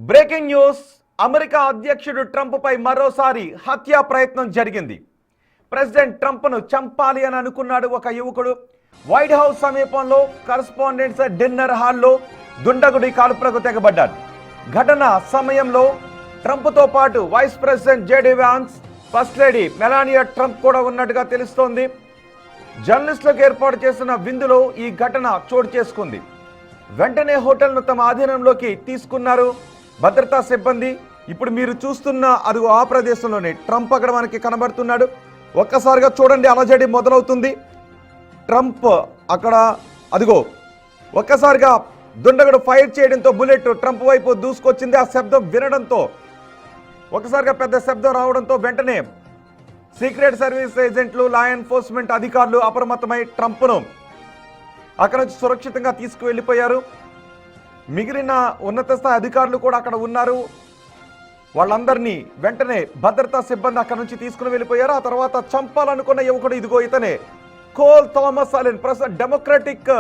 Breaking news. America అధ్యక్షుడు Trump పై మరోసారి హత్యా ప్రయత్నం జరిగింది. ప్రెసిడెంట్ ట్రంప్ను చంపాలి అని అనుకున్నాడు ఒక యువకుడు. వైట్ హౌస్ సమీపంలో కరస్పాండెంట్స్ డిన్నర్ హాల్లో దుండగుడి కాల్పులకు తెగబడ్డాడు. ఘటన సమయంలో ట్రంప్తో పాటు vice president JD Vance, first lady Melania Trump కూడా ఉన్నట్టుగా తెలుస్తోంది. జర్నలిస్టులకు ఏర్పాటు చేసిన విందులో ఈ ఘటన చోటు చేసుకుంది. వెంటనే హోటల్ను తమ ఆధీనంలోకి తీసుకున్నారు భద్రతా సిబ్బంది. ఇప్పుడు మీరు చూస్తున్న అది ఆ ప్రదేశంలోనే ట్రంప్ అక్కడ మనకి కనబడుతున్నాడు. ఒక్కసారిగా చూడండి, అలజడి మొదలవుతుంది. ట్రంప్ అక్కడ అదిగో ఒక్కసారిగా దుండగుడు ఫైర్ చేయడంతో బుల్లెట్ ట్రంప్ వైపు దూసుకొచ్చింది. ఆ శబ్దం వినడంతో ఒకసారిగా పెద్ద శబ్దం రావడంతో వెంటనే సీక్రెట్ సర్వీస్ ఏజెంట్లు, లా ఎన్ఫోర్స్మెంట్ అధికారులు అప్రమత్తమై ట్రంప్ను అక్కడ నుంచి సురక్షితంగా తీసుకువెళ్ళిపోయారు. మిగిలిన ఉన్నత స్థాయి అధికారులు కూడా అక్కడ ఉన్నారు. వాళ్ళందరినీ వెంటనే భద్రతా సిబ్బంది అక్కడ నుంచి తీసుకుని వెళ్ళిపోయారు. ఆ తర్వాత చంపాలనుకున్న యువకుడు ఇదిగో ఇతనే, కోల్ థామస్ అలెన్. ప్రస్తుతం డెమోక్రటిక్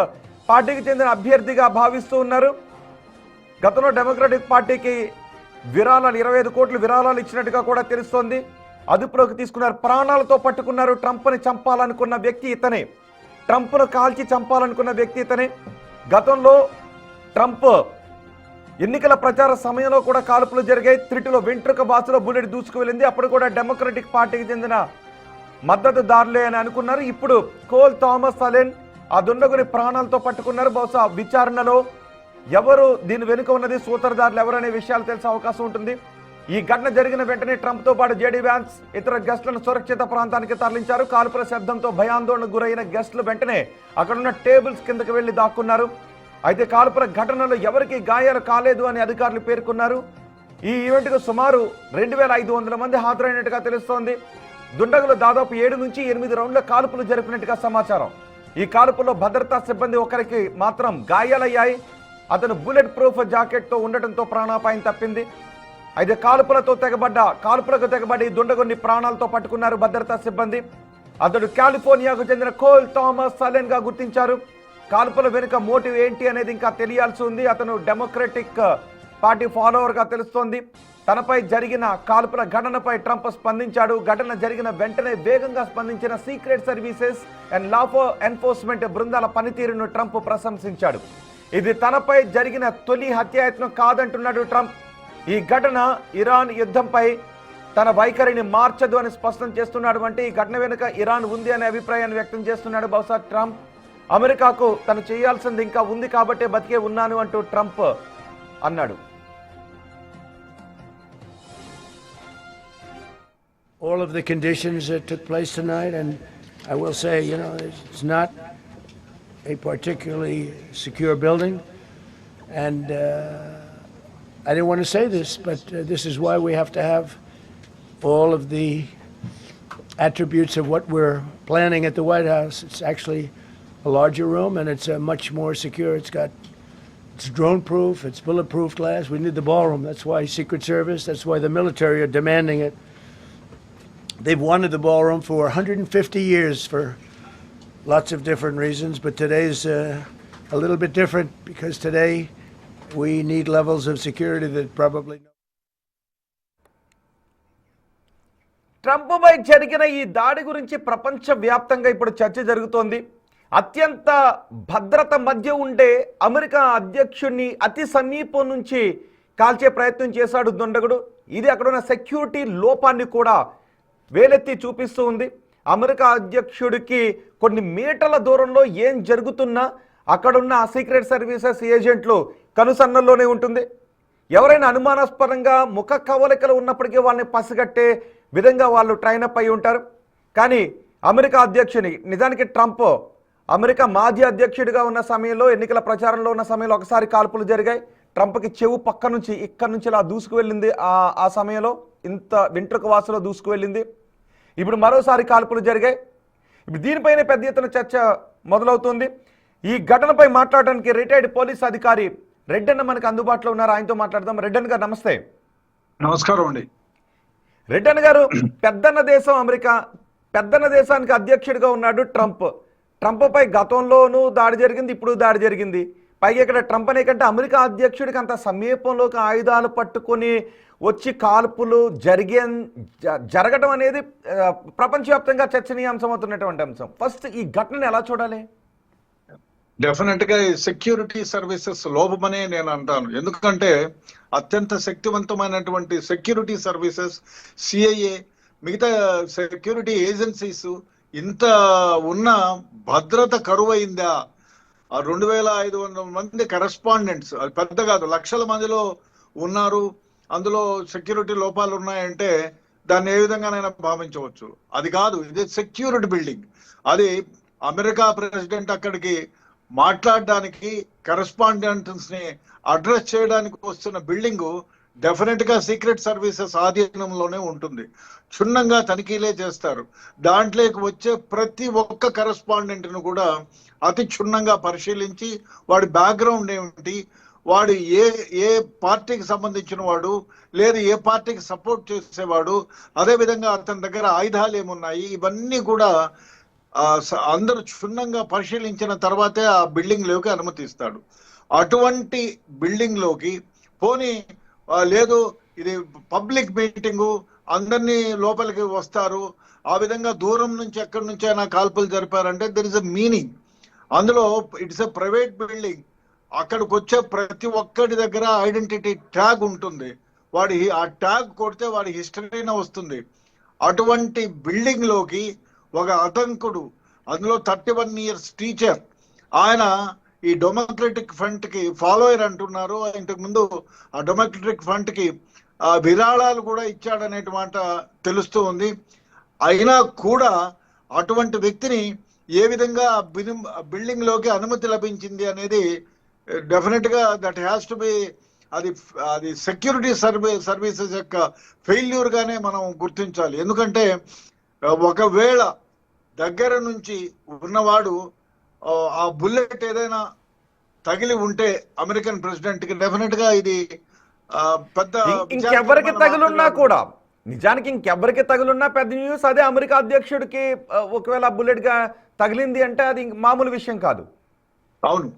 పార్టీకి చెందిన అభ్యర్థిగా భావిస్తూ ఉన్నారు. గతంలో డెమోక్రటిక్ పార్టీకి విరాళాలు 25 కోట్లు విరాళాలు ఇచ్చినట్టుగా కూడా తెలుస్తోంది. అదుపులోకి తీసుకున్నారు, ప్రాణాలతో పట్టుకున్నారు. ట్రంప్ని చంపాలనుకున్న వ్యక్తి ఇతనే, ట్రంప్ను కాల్చి చంపాలనుకున్న వ్యక్తి ఇతనే. గతంలో ట్రంప్ ఎన్నికల ప్రచార సమయంలో కూడా కాల్పులు జరిగాయి. త్రిటిలో వెంట్రుక బాసులో బుల్లెట్ దూసుకువెళ్ళింది. అప్పుడు కూడా డెమోక్రటిక్ పార్టీకి చెందిన మద్దతుదారులే అని అనుకున్నారు. ఇప్పుడు కోల్ థామస్ అలెన్ ఆ దుండగుని ప్రాణాలతో పట్టుకున్నారు. బహుశా విచారణలో ఎవరు దీని వెనుక ఉన్నది, సూత్రధారులు ఎవరనే విషయాలు తెలిసే అవకాశం ఉంటుంది. ఈ ఘటన జరిగిన వెంటనే ట్రంప్తో పాటు జేడీ వ్యాన్స్ ఇతర గెస్టులను సురక్షిత ప్రాంతానికి తరలించారు. కాల్పుల శబ్దంతో భయాందోళనకు గురైన గెస్టులు వెంటనే అక్కడున్న టేబుల్స్ కిందకి వెళ్లి దాక్కున్నారు. అయితే కాల్పుల ఘటనలో ఎవరికి గాయాలు కాలేదు అని అధికారులు పేర్కొన్నారు. ఈ ఈవెంట్కు సుమారు 2500 మంది హాజరైనట్టుగా తెలుస్తోంది. దుండగులు దాదాపు 7 నుంచి 8 రౌండ్ల కాల్పులు జరిపినట్టుగా సమాచారం. ఈ కాల్పుల్లో భద్రతా సిబ్బంది ఒకరికి మాత్రం గాయాలయ్యాయి. అతను బుల్లెట్ ప్రూఫ్ జాకెట్తో ఉండటంతో ప్రాణాపాయం తప్పింది. అయితే కాల్పులకు తెగబడి దుండగుని ప్రాణాలతో పట్టుకున్నారు భద్రతా సిబ్బంది. అతడు కాలిఫోర్నియాకు చెందిన కోల్ థామస్ అలెన్ గా గుర్తించారు. కాల్పుల వెనుక మోటివ్ ఏంటి అనేది ఇంకా తెలియాల్సి ఉంది. అతను డెమోక్రటిక్ పార్టీ ఫాలోవర్ గా తెలుస్తోంది. తనపై జరిగిన కాల్పుల ఘటనపై ట్రంప్ స్పందించాడు. ఘటన జరిగిన వెంటనే వేగంగా స్పందించిన secret services and law enforcement బృందాల పనితీరును ట్రంప్ ప్రశంసించాడు. ఇది తనపై జరిగిన తొలి హత్యాయత్నం కాదంటున్నాడు ట్రంప్. ఈ ఘటన ఇరాన్ యుద్ధంపై తన వైఖరిని మార్చదు అని స్పష్టం చేస్తున్నాడు. అంటే ఈ ఘటన వెనుక ఇరాన్ ఉంది అనే అభిప్రాయాన్ని వ్యక్తం చేస్తున్నాడు. బహుశా ట్రంప్ అమెరికాకు తను చేయాల్సింది ఇంకా ఉంది కాబట్టే బతికే ఉన్నాను అంటూ ట్రంప్ అన్నాడు. All of the conditions that took place tonight, and I will say, it's not a particularly secure building, and I didn't want to say this, but this is why we have to have all of the attributes of what we're planning at the White House. It's actually a larger room, and it's much more secure. It's drone proof, it's bulletproof glass. We need the ballroom. That's why Secret Service, that's why the military are demanding it. They've wanted the ballroom for 150 years for lots of different reasons, but today's a little bit different because today we need levels of security that probably no. Trump పై జరిగిన ఈ దాడి గురించి ప్రపంచ వ్యాప్తంగా ఇప్పుడు చర్చ జరుగుతోంది. అత్యంత భద్రత మధ్య ఉండే అమెరికా అధ్యక్షుడిని అతి సమీపం నుంచి కాల్చే ప్రయత్నం చేశాడు దుండగుడు. ఇది అక్కడున్న సెక్యూరిటీ లోపాన్ని కూడా వేలెత్తి చూపిస్తూ ఉంది. అమెరికా అధ్యక్షుడికి కొన్ని మీటర్ల దూరంలో ఏం జరుగుతున్నా అక్కడున్న సీక్రెట్ సర్వీసెస్ ఏజెంట్లు కనుసన్నల్లోనే ఉంటుంది. ఎవరైనా అనుమానాస్పదంగా ముఖ కవలికలు ఉన్నప్పటికీ వాళ్ళని పసిగట్టే విధంగా వాళ్ళు ట్రైనప్ అయి ఉంటారు. కానీ అమెరికా అధ్యక్షుని నిజానికి ట్రంప్ అమెరికా మాజీ అధ్యక్షుడిగా ఉన్న సమయంలో, ఎన్నికల ప్రచారంలో ఉన్న సమయంలో ఒకసారి కాల్పులు జరిగాయి. ట్రంప్కి చెవు పక్క నుంచి ఇక్కడి నుంచి ఇలా దూసుకువెళ్ళింది. ఆ సమయంలో ఇంత వెంట్రుక వాసులో దూసుకువెళ్ళింది. ఇప్పుడు మరోసారి కాల్పులు జరిగాయి. ఇప్పుడు దీనిపైనే పెద్ద ఎత్తున చర్చ మొదలవుతుంది. ఈ ఘటనపై మాట్లాడడానికి రిటైర్డ్ పోలీస్ అధికారి రెడ్డన్న మనకు అందుబాటులో ఉన్నారు. ఆయనతో మాట్లాడదాం. రెడ్డన్న గారు నమస్తే. నమస్కారం అండి. రెడ్డన్న గారు, పెద్దన్న దేశం అమెరికా, పెద్దన్న దేశానికి అధ్యక్షుడిగా ఉన్నాడు ట్రంప్. ట్రంప్ పై గతంలోనూ దాడి జరిగింది, ఇప్పుడు దాడి జరిగింది. పైగా ఇక్కడ ట్రంప్ అనే కంటే అమెరికా అధ్యక్షుడికి అంత సమీపంలోకి ఆయుధాలు పట్టుకొని వచ్చి కాల్పులు జరగడం అనేది ప్రపంచవ్యాప్తంగా చర్చనీయాంశం అవుతున్నటువంటి అంశం. ఫస్ట్ ఈ ఘటనను ఎలా చూడాలి? డెఫినెట్ గా సెక్యూరిటీ సర్వీసెస్ లోపమనే నేను అంటాను. ఎందుకంటే అత్యంత శక్తివంతమైనటువంటి సెక్యూరిటీ సర్వీసెస్, సిఐఏ, మిగతా సెక్యూరిటీ ఏజెన్సీస్ ఇంత ఉన్న భద్రత కరువైందా? 2500 మంది కరెస్పాండెంట్స్, అది పెద్ద కాదు, లక్షల మందిలో ఉన్నారు, అందులో సెక్యూరిటీ లోపాలు ఉన్నాయంటే దాన్ని ఏ విధంగానైనా భావించవచ్చు. అది కాదు, ఇది సెక్యూరిటీ బిల్డింగ్. అది అమెరికా ప్రెసిడెంట్ అక్కడికి మాట్లాడడానికి, కరెస్పాండెంట్స్ ని అడ్రస్ చేయడానికి వస్తున్న బిల్డింగ్ డెఫినెట్ గా సీక్రెట్ సర్వీసెస్ ఆధీనంలోనే ఉంటుంది. క్షుణ్ణంగా తనిఖీలే చేస్తారు. దాంట్లోకి వచ్చే ప్రతి ఒక్క కరెస్పాండెంట్ ను కూడా అతి క్షుణ్ణంగా పరిశీలించి వాడి బ్యాక్గ్రౌండ్ ఏమిటి, వాడు ఏ పార్టీకి సంబంధించిన వాడు, లేదు ఏ పార్టీకి సపోర్ట్ చేసేవాడు, అదే విధంగా అతని దగ్గర ఆయుధాలు ఏమున్నాయి, ఇవన్నీ కూడా అందరూ క్షుణ్ణంగా పరిశీలించిన తర్వాతే ఆ బిల్డింగ్ లోకి అనుమతిస్తాడు. అటువంటి బిల్డింగ్ లోకి పోనీ లేదు, ఇది పబ్లిక్ మీటింగు, అందరినీ లోపలికి వస్తారు, ఆ విధంగా దూరం నుంచి ఎక్కడి నుంచి అయినా కాల్పులు జరిపారంటే దెర్ ఇస్ ఎ మీనింగ్. అందులో ఇట్స్ ఎ ప్రైవేట్ బిల్డింగ్. అక్కడికి వచ్చే ప్రతి ఒక్కడి దగ్గర ఐడెంటిటీ ట్యాగ్ ఉంటుంది. ఆ ట్యాగ్ కొడితే వాడి హిస్టరీనే వస్తుంది. అటువంటి బిల్డింగ్ లోకి ఒక ఆతంకుడు, అందులో 31 years టీచర్, ఆయన ఈ డెమోక్రటిక్ ఫ్రంట్ కి ఫాలోయర్ అంటున్నారు. ఇంతకు ముందు ఆ డెమోక్రటిక్ ఫ్రంట్ కి విరాళాలు కూడా ఇచ్చాడనే మాట తెలుస్తూ ఉంది. అయినా కూడా అటువంటి వ్యక్తిని ఏ విధంగా బిల్డింగ్ లోకి అనుమతి లభించింది అనేది డెఫినెట్ గా దట్ హ్యాస్ టు బి, అది సెక్యూరిటీ సర్వీసెస్ యొక్క ఫెయిల్యూర్ గానే మనం గుర్తించాలి. ఎందుకంటే ఒకవేళ దగ్గర నుంచి ఉన్నవాడు ఆ బుల్లెట్ ఏదైనా తగిలి ఉంటే అమెరికన్ ప్రెసిడెంట్ కి డెఫినెట్ గా ఇది పెద్ద, ఇంకెవరికి తగులున్నా కూడా, నిజానికి ఇంకెవరికి తగులున్నా పెద్ద న్యూస్. అదే అమెరికా అధ్యక్షుడికి ఒకవేళ బుల్లెట్ గా తగిలింది అంటే అది మామూలు విషయం కాదు. అవును,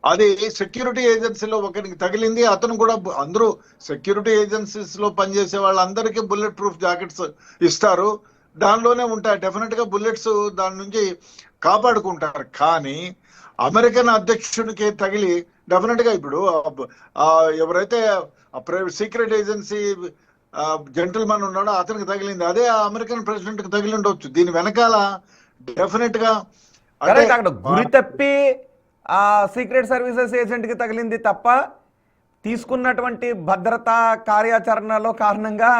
అది సెక్యూరిటీ ఏజెన్సీలో ఒకరికి తగిలింది. అతను కూడా, అందరూ సెక్యూరిటీ ఏజెన్సీస్ లో పనిచేసే వాళ్ళందరికీ బుల్లెట్ ప్రూఫ్ జాకెట్స్ ఇస్తారు, దానిలోనే ఉంటాయి. డెఫినెట్ గా బుల్లెట్స్ దాని నుంచి కాపాడుకుంటారు. కానీ అమెరికన్ అధ్యక్షుడికి తగిలి డెఫినెట్ గా ఇప్పుడు ఎవరైతే సీక్రెట్ ఏజెన్సీ జెంటిల్మన్ ఉన్నాడో అతనికి తగిలింది, అదే అమెరికన్ ప్రెసిడెంట్ కి తగిలి ఉండొచ్చు. దీని వెనకాల డెఫినెట్ గా అక్కడ గురి తప్పి ఆ సీక్రెట్ సర్వీసెస్ ఏజెంట్ కి తగిలింది తప్ప తీసుకున్నటువంటి భద్రతా కార్యాచరణలో కారణంగా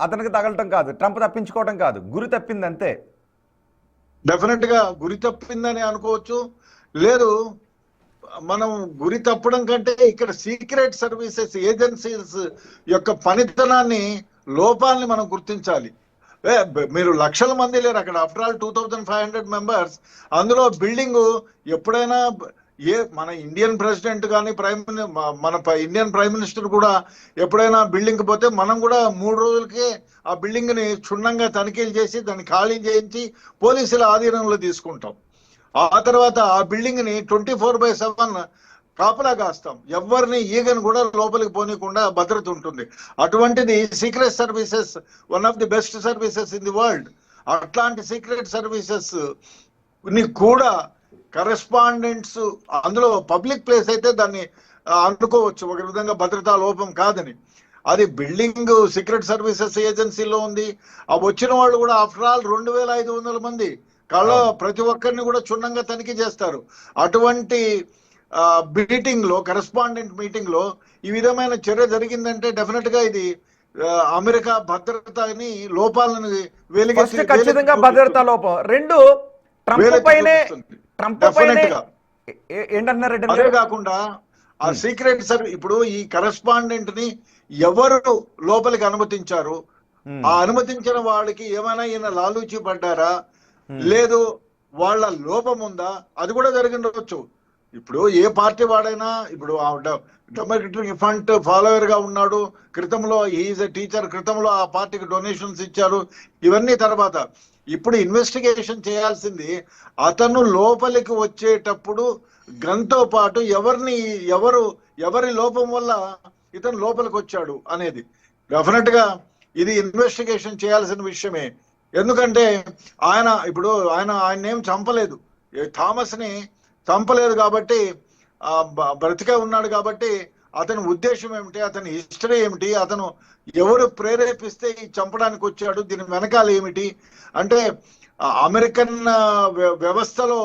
అతనికి తగలటం కాదు, ట్రంప్ తప్పించుకోవడం కాదు, గురి తప్పింది అంతే. డెఫినెట్ గా గురి తప్పిందని అనుకోవచ్చు. లేదు, మనం గురి తప్పడం కంటే ఇక్కడ సీక్రెట్ సర్వీసెస్ ఏజెన్సీస్ యొక్క పనితనాన్ని, లోపాలని మనం గుర్తించాలి. మీరు లక్షల మంది లేరు అక్కడ, ఆఫ్టర్ ఆల్ 2500 మెంబర్స్. అందులో బిల్డింగ్ ఎప్పుడైనా మన ఇండియన్ ప్రెసిడెంట్ కానీ మన ఇండియన్ ప్రైమ్ మినిస్టర్ కూడా ఎప్పుడైనా బిల్డింగ్ పోతే మనం కూడా 3 రోజులకే ఆ బిల్డింగ్ ని క్షుణ్ణంగా తనిఖీలు చేసి దాన్ని ఖాళీ చేయించి పోలీసుల ఆధీనంలో తీసుకుంటాం. ఆ తర్వాత ఆ బిల్డింగ్ ని 24/7 కాపలా కాస్తాం. ఎవరిని ఈగను కూడా లోపలికి పోనీయకుండా భద్రత ఉంటుంది. అటువంటిది secret services, one of the best services in the world. అట్లాంటి సీక్రెట్ సర్వీసెస్ ని కూడా కరెస్పాండెంట్స్, అందులో పబ్లిక్ ప్లేస్ అయితే దాన్ని అనుకోవచ్చు ఒక విధంగా భద్రతా లోపం కాదని. అది బిల్డింగ్ సీక్రెట్ సర్వీసెస్ ఏజెన్సీలో ఉంది. ఆ వచ్చిన వాళ్ళు కూడా ఆఫ్టర్ ఆల్ 2500 మంది కళ్ళ ప్రతి ఒక్కరిని కూడా క్షుణ్ణంగా తనిఖీ చేస్తారు. అటువంటి మీటింగ్ లో, కరెస్పాండెంట్ మీటింగ్ లో ఈ విధమైన చర్య జరిగిందంటే డెఫినెట్ గా ఇది అమెరికా భద్రతని లోపాలను ఖచ్చితంగా భద్రతా లోపం. రెండు ట్రంప్ పైనే ఏంటన్నారంటే, అదే కాకుండా ఆ సీక్రెట్ సర్వీస్, ఇప్పుడు ఈ కరెస్పాండెంట్ ని ఎవరు లోపలికి అనుమతించారు, ఆ అనుమతించిన వాళ్ళకి ఏమైనా ఈయన లాలూచి పడ్డారా, లేదు వాళ్ళ లోపం ఉందా, అది కూడా జరిగిండవచ్చు. ఇప్పుడు ఏ పార్టీ వాడైనా, ఇప్పుడు డెమోక్రటిక్ ఫ్రంట్ ఫాలోయర్ గా ఉన్నాడు, క్రితంలో ఈజ్ ఎ టీచర్, క్రితంలో ఆ పార్టీకి డొనేషన్స్ ఇచ్చారు, ఇవన్నీ తర్వాత. ఇప్పుడు ఇన్వెస్టిగేషన్ చేయాల్సింది అతను లోపలికి వచ్చేటప్పుడు గన్తో పాటు ఎవరి లోపం వల్ల ఇతను లోపలికి వచ్చాడు అనేది డెఫినెట్ గా ఇది ఇన్వెస్టిగేషన్ చేయాల్సిన విషయమే. ఎందుకంటే ఆయన ఏం చంపలేదు, థామస్ ని చంపలేదు కాబట్టి బ్రతికే ఉన్నాడు కాబట్టి అతని ఉద్దేశం ఏమిటి, అతని హిస్టరీ ఏమిటి, అతను ఎవరు ప్రేరేపిస్తే ఈ చంపడానికి వచ్చాడు, దీని వెనకాల ఏమిటి అంటే అమెరికన్ వ్యవస్థలో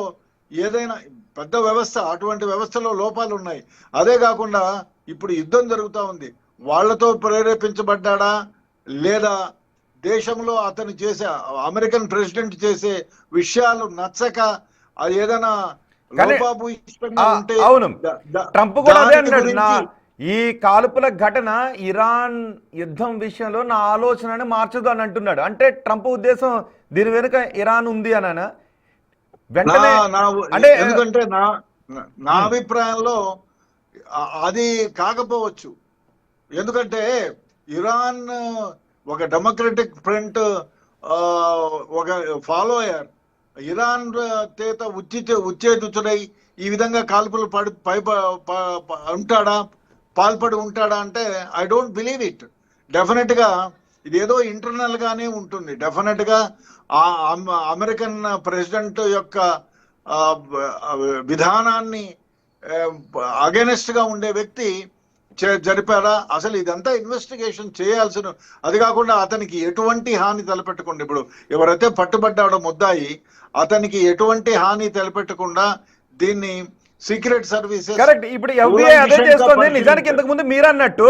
ఏదైనా పెద్ద వ్యవస్థ, అటువంటి వ్యవస్థలో లోపాలు ఉన్నాయి. అదే కాకుండా ఇప్పుడు యుద్ధం జరుగుతూ ఉంది, వాళ్లతో ప్రేరేపించబడ్డా లేదా దేశంలో అతను చేసే అమెరికన్ ప్రెసిడెంట్ చేసే విషయాలు నచ్చక అది ఏదైనా అవును, ట్రంప్ కూడా అదే అన్నాడు, ఈ కాల్పుల ఘటన ఇరాన్ యుద్ధం విషయంలో నా ఆలోచనని మార్చదు అని అంటున్నాడు. అంటే ట్రంప్ ఉద్దేశం దీని వెనుక ఇరాన్ ఉంది అనా? వెంటనే ఎందుకంటే నా అభిప్రాయంలో అది కాకపోవచ్చు. ఎందుకంటే ఇరాన్ ఒక డెమోక్రటిక్ ఫ్రంట్ ఒక ఫాలోయర్, ఇరాన్ చేత ఉచ్చేతుచుడై ఈ విధంగా కాల్పులు పాల్పడి ఉంటాడా అంటే I don't believe it. Definite గా ఇదేదో ఇంటర్నల్ గానే ఉంటుంది. డెఫినెట్ గా అమెరికన్ ప్రెసిడెంట్ యొక్క విధానాన్ని అగెనెస్ట్ గా ఉండే వ్యక్తి జరిపారా? అసలు ఇదంతా ఇన్వెస్టిగేషన్ చేయాల్సిన, అది కాకుండా అతనికి ఎటువంటి హాని తలపెట్టకుండా, ఇప్పుడు ఎవరైతే పట్టుబడ్డాడో ముద్దాయి అతనికి ఎటువంటి హాని తలపెట్టకుండా దీన్ని సీక్రెట్ సర్వీసెస్ కరెక్ట్. ఇప్పుడు FBI అదే చేస్తుంది. నిజానికి ఇంతకు ముందు మీరు అన్నట్టు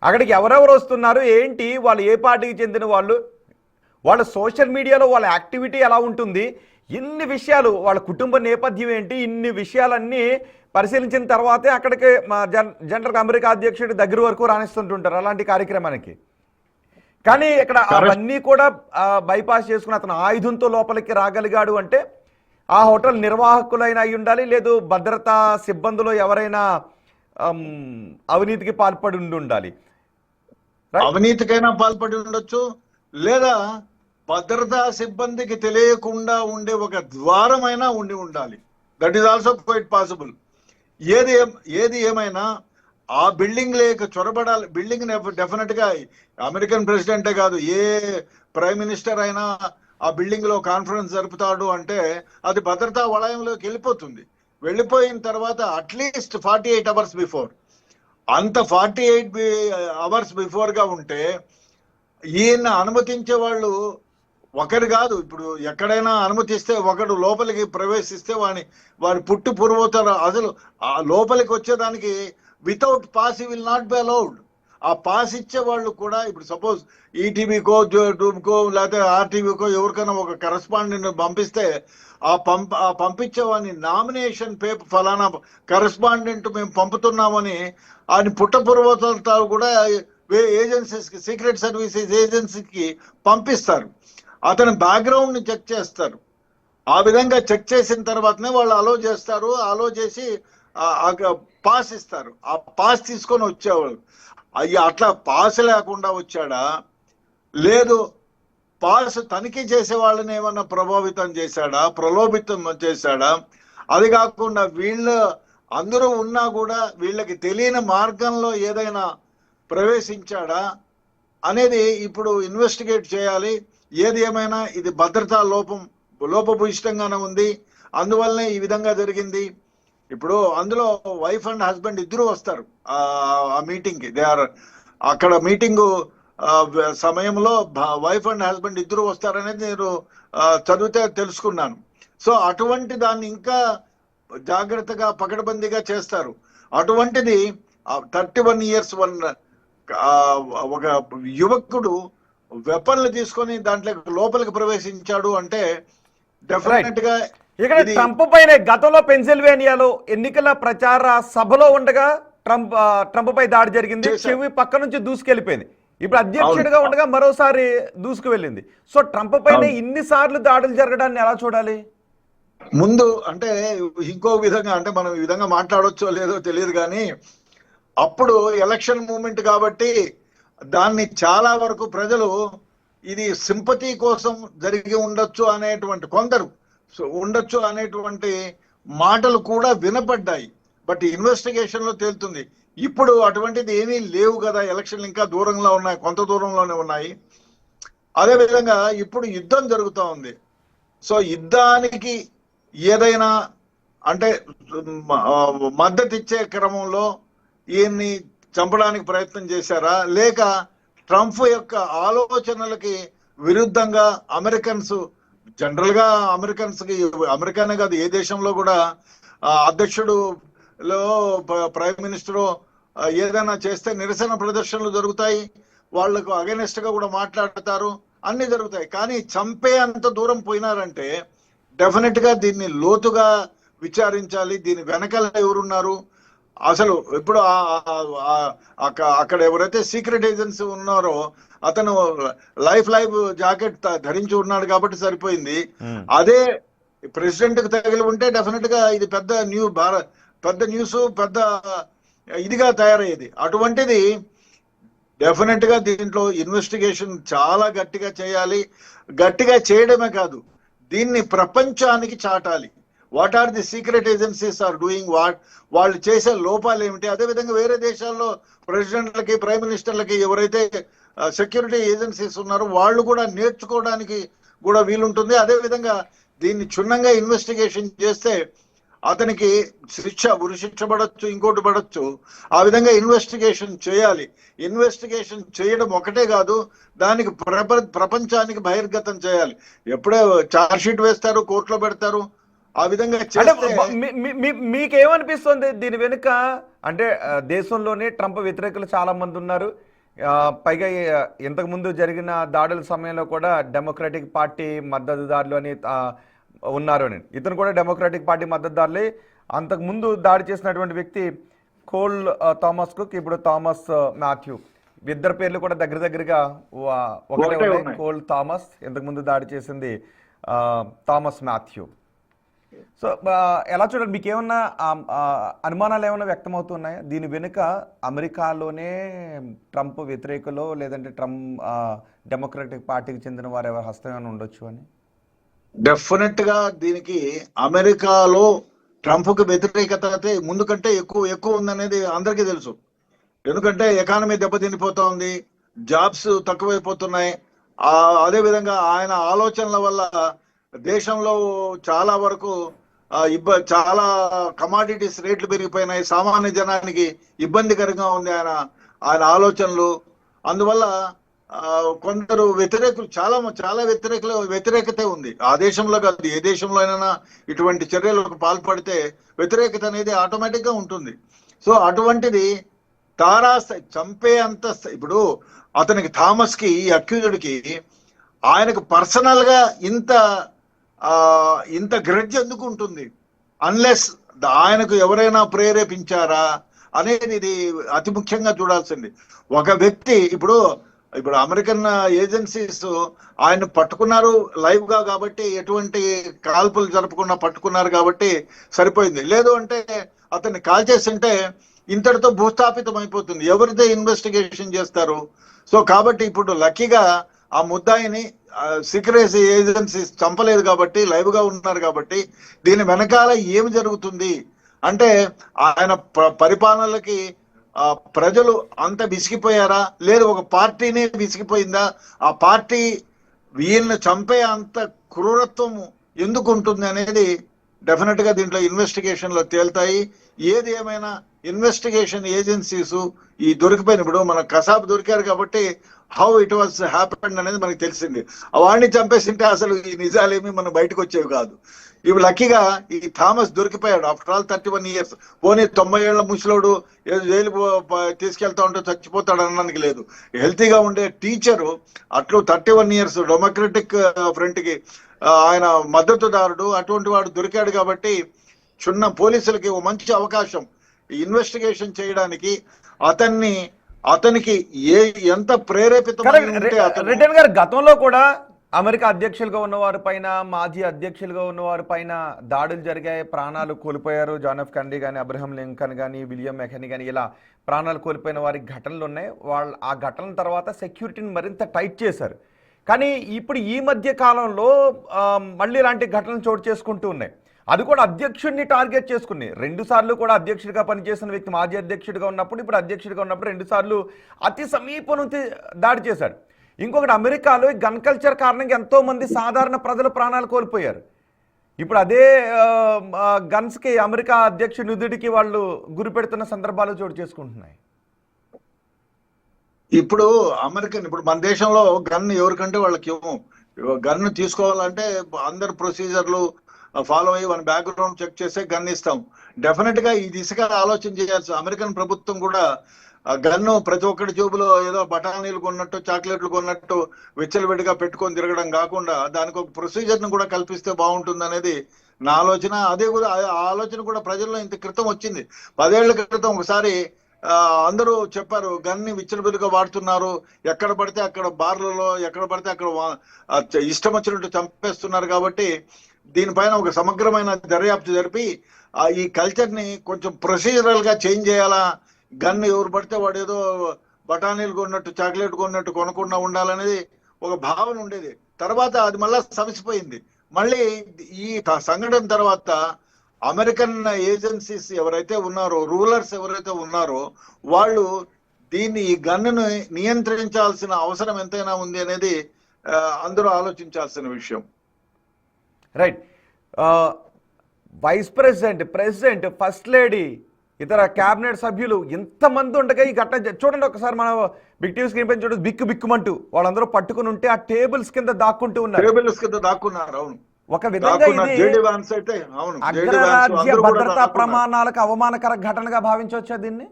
అక్కడికి ఎవరెవరు వస్తున్నారు ఏంటి, వాళ్ళు ఏ పార్టీకి చెందిన వాళ్ళు, వాళ్ళ సోషల్ మీడియాలో వాళ్ళ యాక్టివిటీ ఎలా ఉంటుంది, ఇన్ని విషయాలు, వాళ్ళ కుటుంబ నేపథ్యం ఏంటి, ఇన్ని విషయాలన్నీ పరిశీలించిన తర్వాతే అక్కడికి మా జనరల్గా అమెరికా అధ్యక్షుడి దగ్గర వరకు రాణిస్తుంటుంటారు అలాంటి కార్యక్రమానికి. కానీ ఇక్కడ అవన్నీ కూడా బైపాస్ చేసుకుని అతను ఆయుధంతో లోపలికి రాగలిగాడు అంటే ఆ హోటల్ నిర్వాహకులైనా అయి ఉండాలి, లేదు భద్రతా సిబ్బందులు ఎవరైనా అవినీతికి పాల్పడి ఉండాలి. అవినీతికైనా పాల్పడి ఉండొచ్చు, లేదా భద్రతా సిబ్బందికి తెలియకుండా ఉండే ఒక ద్వారమైనా ఉండాలి. That is also quite possible. ఏది ఏమైనా ఆ బిల్డింగ్ లేక చొరబడాలి. బిల్డింగ్ డెఫినెట్ గా అమెరికన్ ప్రెసిడెంటే కాదు, ఏ ప్రైమ్ మినిస్టర్ అయినా ఆ బిల్డింగ్ లో కాన్ఫరెన్స్ జరుపుతాడు అంటే అది భద్రతా వలయంలోకి వెళ్ళిపోయిన తర్వాత అట్లీస్ట్ 48 అవర్స్ బిఫోర్, అంత 48 అవర్స్ బిఫోర్ గా ఉంటే ఈయన అనుమతించే వాళ్ళు ఒకరు కాదు. ఇప్పుడు ఎక్కడైనా అనుమతిస్తే ఒకడు లోపలికి ప్రవేశిస్తే వాడి పుట్టు పూర్వోత్తర అసలు ఆ లోపలికి వచ్చేదానికి without pass will not be allowed. ఆ పాస్ ఇచ్చే వాళ్ళు కూడా ఇప్పుడు సపోజ్ ఈటీవీకో ట్యూబ్కో లేకపోతే ఆర్టీవీకో ఎవరికైనా ఒక కరెస్పాండెంట్ పంపిస్తే ఆ పంపించేవాడిని నామినేషన్ పేపర్ ఫలానా కరెస్పాండెంట్ మేము పంపుతున్నామని ఆయన పుట్ట పూర్వోత్తరాలు కూడా ఏజెన్సీస్కి, సీక్రెట్ సర్వీసెస్ ఏజెన్సీకి పంపిస్తారు. అతని బ్యాక్గ్రౌండ్ ని చెక్ చేస్తారు. ఆ విధంగా చెక్ చేసిన తర్వాతనే వాళ్ళు అలో చేస్తారు. అలో చేసి పాస్ ఇస్తారు. ఆ పాస్ తీసుకొని వచ్చేవాళ్ళు. అట్లా పాస్ లేకుండా వచ్చాడా, లేదు పాస్ తనిఖీ చేసే వాళ్ళని ఏమన్నా ప్రభావితం చేశాడా, ప్రలోభితం చేశాడా, అది కాకుండా వీళ్ళు అందరూ ఉన్నా కూడా వీళ్ళకి తెలియని మార్గంలో ఏదైనా ప్రవేశించాడా అనేది ఇప్పుడు ఇన్వెస్టిగేట్ చేయాలి. ఏది ఏమైనా ఇది భద్రతా లోపభూయిష్టంగానే ఉంది, అందువల్లనే ఈ విధంగా జరిగింది. ఇప్పుడు అందులో వైఫ్ అండ్ హస్బెండ్ ఇద్దరు వస్తారు ఆ మీటింగ్ కి. అక్కడ మీటింగు సమయంలో వైఫ్ అండ్ హస్బెండ్ ఇద్దరు వస్తారనేది నేను చదివితే తెలుసుకున్నాను. సో అటువంటి దాన్ని ఇంకా జాగ్రత్తగా పకడ్బందీగా చేస్తారు. అటువంటిది 31 years ఒక యువకుడు వెపన్లు తీసుకొని దాంట్లో లోపలికి ప్రవేశించాడు అంటే డెఫినెట్ గా ఇక్కడ ట్రంప్ పైన గతంలో పెన్సిల్వేనియాలో ఎన్నికల ప్రచార సభలో ఉండగా ట్రంప్ పై దాడి జరిగింది. చెవి పక్క నుంచి దూసుకెళ్లిపోయింది. ఇప్పుడు అధ్యక్షుడిగా ఉండగా మరోసారి దూసుకు వెళ్ళింది. సో ట్రంప్ పైన ఇన్నిసార్లు దాడులు జరగడాన్ని ఎలా చూడాలి? ముందు అంటే ఇంకో విధంగా, అంటే మనం ఈ విధంగా మాట్లాడొచ్చో లేదో తెలియదు కానీ అప్పుడు ఎలక్షన్ మూమెంట్ కాబట్టి దాన్ని చాలా వరకు ప్రజలు ఇది సింపతి కోసం జరిగి ఉండొచ్చు అనేటువంటి కొందరు ఉండొచ్చు అనేటువంటి మాటలు కూడా వినపడ్డాయి. బట్ ఇన్వెస్టిగేషన్ లో తేలుతుంది. ఇప్పుడు అటువంటిది ఏమీ లేవు కదా, ఎలక్షన్లు ఇంకా దూరంలో ఉన్నాయి, కొంత దూరంలోనే ఉన్నాయి. అదే విధంగా ఇప్పుడు యుద్ధం జరుగుతూ ఉంది. సో యుద్ధానికి ఏదైనా అంటే మద్దతు ఇచ్చే క్రమంలో ఈయన్ని చంపడానికి ప్రయత్నం చేశారా, లేక ట్రంప్ యొక్క ఆలోచనలకి విరుద్ధంగా అమెరికన్స్ జనరల్ గా అమెరికానే కాదు ఏ దేశంలో కూడా అధ్యక్షుడులో ప్రైమ్ మినిస్టర్ ఏదైనా చేస్తే నిరసన ప్రదర్శనలు జరుగుతాయి, వాళ్లకు అగెనిస్ట్ గా కూడా మాట్లాడతారు, అన్ని జరుగుతాయి. కానీ చంపే అంత దూరం పోయినారంటే డెఫినెట్ గా దీన్ని లోతుగా విచారించాలి. దీని వెనకాల ఎవరున్నారు అసలు? ఇప్పుడు అక్కడ ఎవరైతే సీక్రెట్ ఏజెన్సీ ఉన్నారో అతను లైఫ్ జాకెట్ ధరించి ఉన్నాడు కాబట్టి సరిపోయింది. అదే ప్రెసిడెంట్ కి తగిలి ఉంటే డెఫినెట్ గా ఇది పెద్ద న్యూస్, పెద్ద ఇదిగా తయారయ్యేది. అటువంటిది డెఫినెట్ గా దీంట్లో ఇన్వెస్టిగేషన్ చాలా గట్టిగా చేయాలి. గట్టిగా చేయడమే కాదు, దీన్ని ప్రపంచానికి చాటాలి. What are the secret agencies are doing, వాళ్ళు చేసే లోపాలు ఏమిటి. అదేవిధంగా వేరే దేశాల్లో ప్రెసిడెంట్లకి ప్రైమ్ మినిస్టర్లకి ఎవరైతే సెక్యూరిటీ ఏజెన్సీస్ ఉన్నారో వాళ్ళు కూడా నేర్చుకోవడానికి కూడా వీలుంటుంది. అదేవిధంగా దీన్ని క్షుణ్ణంగా ఇన్వెస్టిగేషన్ చేస్తే అతనికి ఉరిశిక్ష పడవచ్చు, ఇంకోటి పడవచ్చు. ఆ విధంగా ఇన్వెస్టిగేషన్ చేయాలి. ఇన్వెస్టిగేషన్ చేయడం ఒకటే కాదు, దానికి ప్రపంచానికి బహిర్గతం చేయాలి. ఎప్పుడే ఛార్జ్ షీట్ వేస్తారు, కోర్టులో పెడతారు, ఆ విధంగా మీకేమనిపిస్తుంది దీని వెనుక? అంటే దేశంలోనే ట్రంప్ వ్యతిరేకులు చాలా మంది ఉన్నారు. పైగా ఇంతకు ముందు జరిగిన దాడుల సమయంలో కూడా డెమోక్రటిక్ పార్టీ మద్దతుదారులు అని ఉన్నారు అని. ఇతను కూడా డెమోక్రటిక్ పార్టీ మద్దతుదారులే. అంతకు ముందు దాడి చేసినటువంటి వ్యక్తి కోల్ థామస్ కుక్, ఇప్పుడు థామస్ మాథ్యూ, ఇద్దరు పేర్లు కూడా దగ్గరగా ఒకటే ఉన్నాయి. కోల్ థామస్, ఇంతకు ముందు దాడి చేసింది థామస్ మాథ్యూ. సో ఎలా చూడండి, మీకు ఏమన్నా అనుమానాలు ఏమైనా వ్యక్తమవుతున్నాయా దీని వెనుక? అమెరికాలోనే ట్రంప్ వ్యతిరేకులు లేదంటే ట్రంప్ డెమోక్రటిక్ పార్టీకి చెందిన వారు ఎవరి హస్తం ఏమైనా ఉండొచ్చు అని? డెఫినెట్ గా దీనికి అమెరికాలో ట్రంప్ కు వ్యతిరేకత అయితే ముందు కంటే ఎక్కువ ఉందనేది అందరికీ తెలుసు. ఎందుకంటే ఎకానమీ దెబ్బతినిపోతా ఉంది, జాబ్స్ తక్కువైపోతున్నాయి. అదే విధంగా ఆయన ఆలోచనల వల్ల దేశంలో చాలా వరకు చాలా కమాడిటీస్ రేట్లు పెరిగిపోయినాయి. సామాన్య జనానికి ఇబ్బందికరంగా ఉంది ఆయన ఆలోచనలు. అందువల్ల కొందరు వ్యతిరేకులు చాలా వ్యతిరేకత ఉంది. ఆ దేశంలో కాదు, ఏ దేశంలో అయినా ఇటువంటి చర్యలకు పాల్పడితే వ్యతిరేకత అనేది ఆటోమేటిక్ గా ఉంటుంది. సో అటువంటిది చంపే అంత ఇప్పుడు అతనికి థామస్ కి, ఈ అక్యూజ్డ్ కి ఆయనకు పర్సనల్ గా ఇంత గ్రడ్జ్ ఎందుకు ఉంటుంది? అన్లెస్ ఆయనకు ఎవరైనా ప్రేరేపించారా అనేది ఇది అతి ముఖ్యంగా చూడాల్సింది. ఒక వ్యక్తి ఇప్పుడు అమెరికన్ ఏజెన్సీస్ ఆయన పట్టుకున్నారు లైవ్ గా కాబట్టి, ఎటువంటి కాల్పులు జరపకుండా పట్టుకున్నారు కాబట్టి సరిపోయింది. లేదు అంటే అతన్ని కాల్ చేస్తుంటే ఇంతటితో భూస్థాపితం అయిపోతుంది. ఎవరిదే ఇన్వెస్టిగేషన్ చేస్తారు? సో కాబట్టి ఇప్పుడు లక్కీగా ఆ ముద్దాయిని సీక్రెట్ ఏజెన్సీస్ చంపలేదు కాబట్టి, లైవ్ గా ఉన్నారు కాబట్టి, దీని వెనకాల ఏమి జరుగుతుంది అంటే ఆయన పరిపాలనలకి ప్రజలు అంత విసిగిపోయారా, లేదు ఒక పార్టీనే విసిగిపోయిందా, ఆ పార్టీ వీళ్ళని చంపే అంత క్రూరత్వం ఎందుకు ఉంటుంది అనేది డెఫినెట్ గా దీంట్లో ఇన్వెస్టిగేషన్ లో తేల్తాయి. ఏది ఏమైనా ఇన్వెస్టిగేషన్ ఏజెన్సీస్ ఈ దొరికిపోయిన, ఇప్పుడు మన కసాబ్ దొరికారు కాబట్టి హౌ ఇట్ వాస్ హ్యాపెండ్ అనేది మనకు తెలిసింది. వాడిని చంపేసింటే అసలు ఈ నిజాలేమి మనం బయటకు వచ్చేవి కాదు. ఇప్పుడు లక్కీగా ఈ థామస్ దొరికిపోయాడు. After all 31 years. పోనీ 90 ఏళ్ల ముసలోడు జైలు తీసుకెళ్తా ఉంటే చచ్చిపోతాడు అనడానికి లేదు. హెల్తీగా ఉండే టీచరు అట్లు 31 years డెమోక్రటిక్ ఫ్రంట్ కి ఆయన మద్దతుదారుడు, అటువంటి వాడు దొరికాడు కాబట్టి పోలీసులకి ఓ మంచి అవకాశం ఇన్వెస్టిగేషన్ చేయడానికి. అతనికి ఎంత ప్రేరేపితమై ఉంటే రిటర్న్ గారు గతంలో కూడా అమెరికా అధ్యక్షులుగా ఉన్నవారి పైన, మాజీ అధ్యక్షులుగా ఉన్నవారి పైన దాడులు జరిగాయి, ప్రాణాలు కోల్పోయారు. జాన్ ఎఫ్ కెనడీ కానీ, అబ్రహం లింకన్ కానీ, విలియం మెకనీ కానీ, ఇలా ప్రాణాలు కోల్పోయిన వారి ఘటనలు ఉన్నాయి. ఆ ఘటనల తర్వాత సెక్యూరిటీని మరింత టైట్ చేశారు. కానీ ఇప్పుడు ఈ మధ్య కాలంలో మళ్ళీ ఇలాంటి ఘటనలు చోటు చేసుకుంటూ ఉన్నాయి. అది కూడా అధ్యక్షుడిని టార్గెట్ చేసుకుని 2 సార్లు కూడా అధ్యక్షుడిగా పనిచేసిన వ్యక్తి మాజీ అధ్యక్షుడిగా ఉన్నప్పుడు ఇప్పుడు అధ్యక్షుడిగా ఉన్నప్పుడు 2 సార్లు అతి సమీపం నుంచి దాడి చేశాడు. ఇంకొకటి అమెరికాలో ఈ గన్ కల్చర్ కారణంగా ఎంతో మంది సాధారణ ప్రజలు ప్రాణాలు కోల్పోయారు. ఇప్పుడు అదే గన్స్కి అమెరికా అధ్యక్షుడి నుదుడికి వాళ్ళు గురి పెడుతున్న సందర్భాలు చోటు చేసుకుంటున్నాయి. ఇప్పుడు మన దేశంలో గన్ ఎవరికంటే వాళ్ళకి గన్ను తీసుకోవాలంటే అందరు ప్రొసీజర్లు ఫాలో అయ్యి మన బ్యాక్గ్రౌండ్ చెక్ చేసే గన్ ఇస్తాం. డెఫినెట్ గా ఈ దిశగా ఆలోచన చేయాల్సి అమెరికన్ ప్రభుత్వం కూడా గన్ను ప్రతి ఒక్కటి జోబులో ఏదో బఠానీలు కొన్నట్టు చాక్లెట్లు కొన్నట్టు విచ్చలవిడిగా పెట్టుకొని తిరగడం కాకుండా దానికి ఒక ప్రొసీజర్ ను కూడా కల్పిస్తే బాగుంటుంది అనేది నా ఆలోచన. అదే కూడా ఆ ఆలోచన కూడా ప్రజల్లో ఇంత క్రితం వచ్చింది. 10 ఏళ్ల క్రితం ఒకసారి అందరూ చెప్పారు గన్ని విచ్చలవిడిగా వాడుతున్నారు, ఎక్కడ పడితే అక్కడ బార్లలో ఎక్కడ పడితే అక్కడ ఇష్టం వచ్చినట్టు చంపేస్తున్నారు. కాబట్టి దీనిపైన ఒక సమగ్రమైన దర్యాప్తు జరిపి ఈ కల్చర్ ని కొంచెం ప్రొసీజరల్ గా చేంజ్ చేయాలా. గన్ను ఎవరు పడితే వాడు ఏదో బఠానీలు కొన్నట్టు చాక్లెట్ కొన్నట్టు కొనకుండా ఉండాలనేది ఒక భావన ఉండేది. తర్వాత అది మళ్ళా సమసిపోయింది. మళ్ళీ ఈ సంఘటన తర్వాత అమెరికన్ ఏజెన్సీస్ ఎవరైతే ఉన్నారో, రూలర్స్ ఎవరైతే ఉన్నారో వాళ్ళు ఈ గన్నును నియంత్రించాల్సిన అవసరం ఎంతైనా ఉంది అనేది అందరూ ఆలోచించాల్సిన విషయం. Right. Vice president, first lady, ఇతర క్యాబినెట్ సభ్యులు ఇంతమంది ఉండగా ఈ ఘటన చూడండి ఒకసారి. మన బిగ్ టీవీ స్క్రీన్ పైన చూడండి, బిక్కుమంటూ వాళ్ళందరూ పట్టుకుని ఉంటే ఆ టేబుల్స్ కింద దాక్కుంటూ ఉన్నారు. అవును, ఒక విధంగా ఇది అగ్రరాజ్య భద్రతా ప్రమాణాలకు అవమానకర ఘటనగా భావించవచ్చా దీన్ని?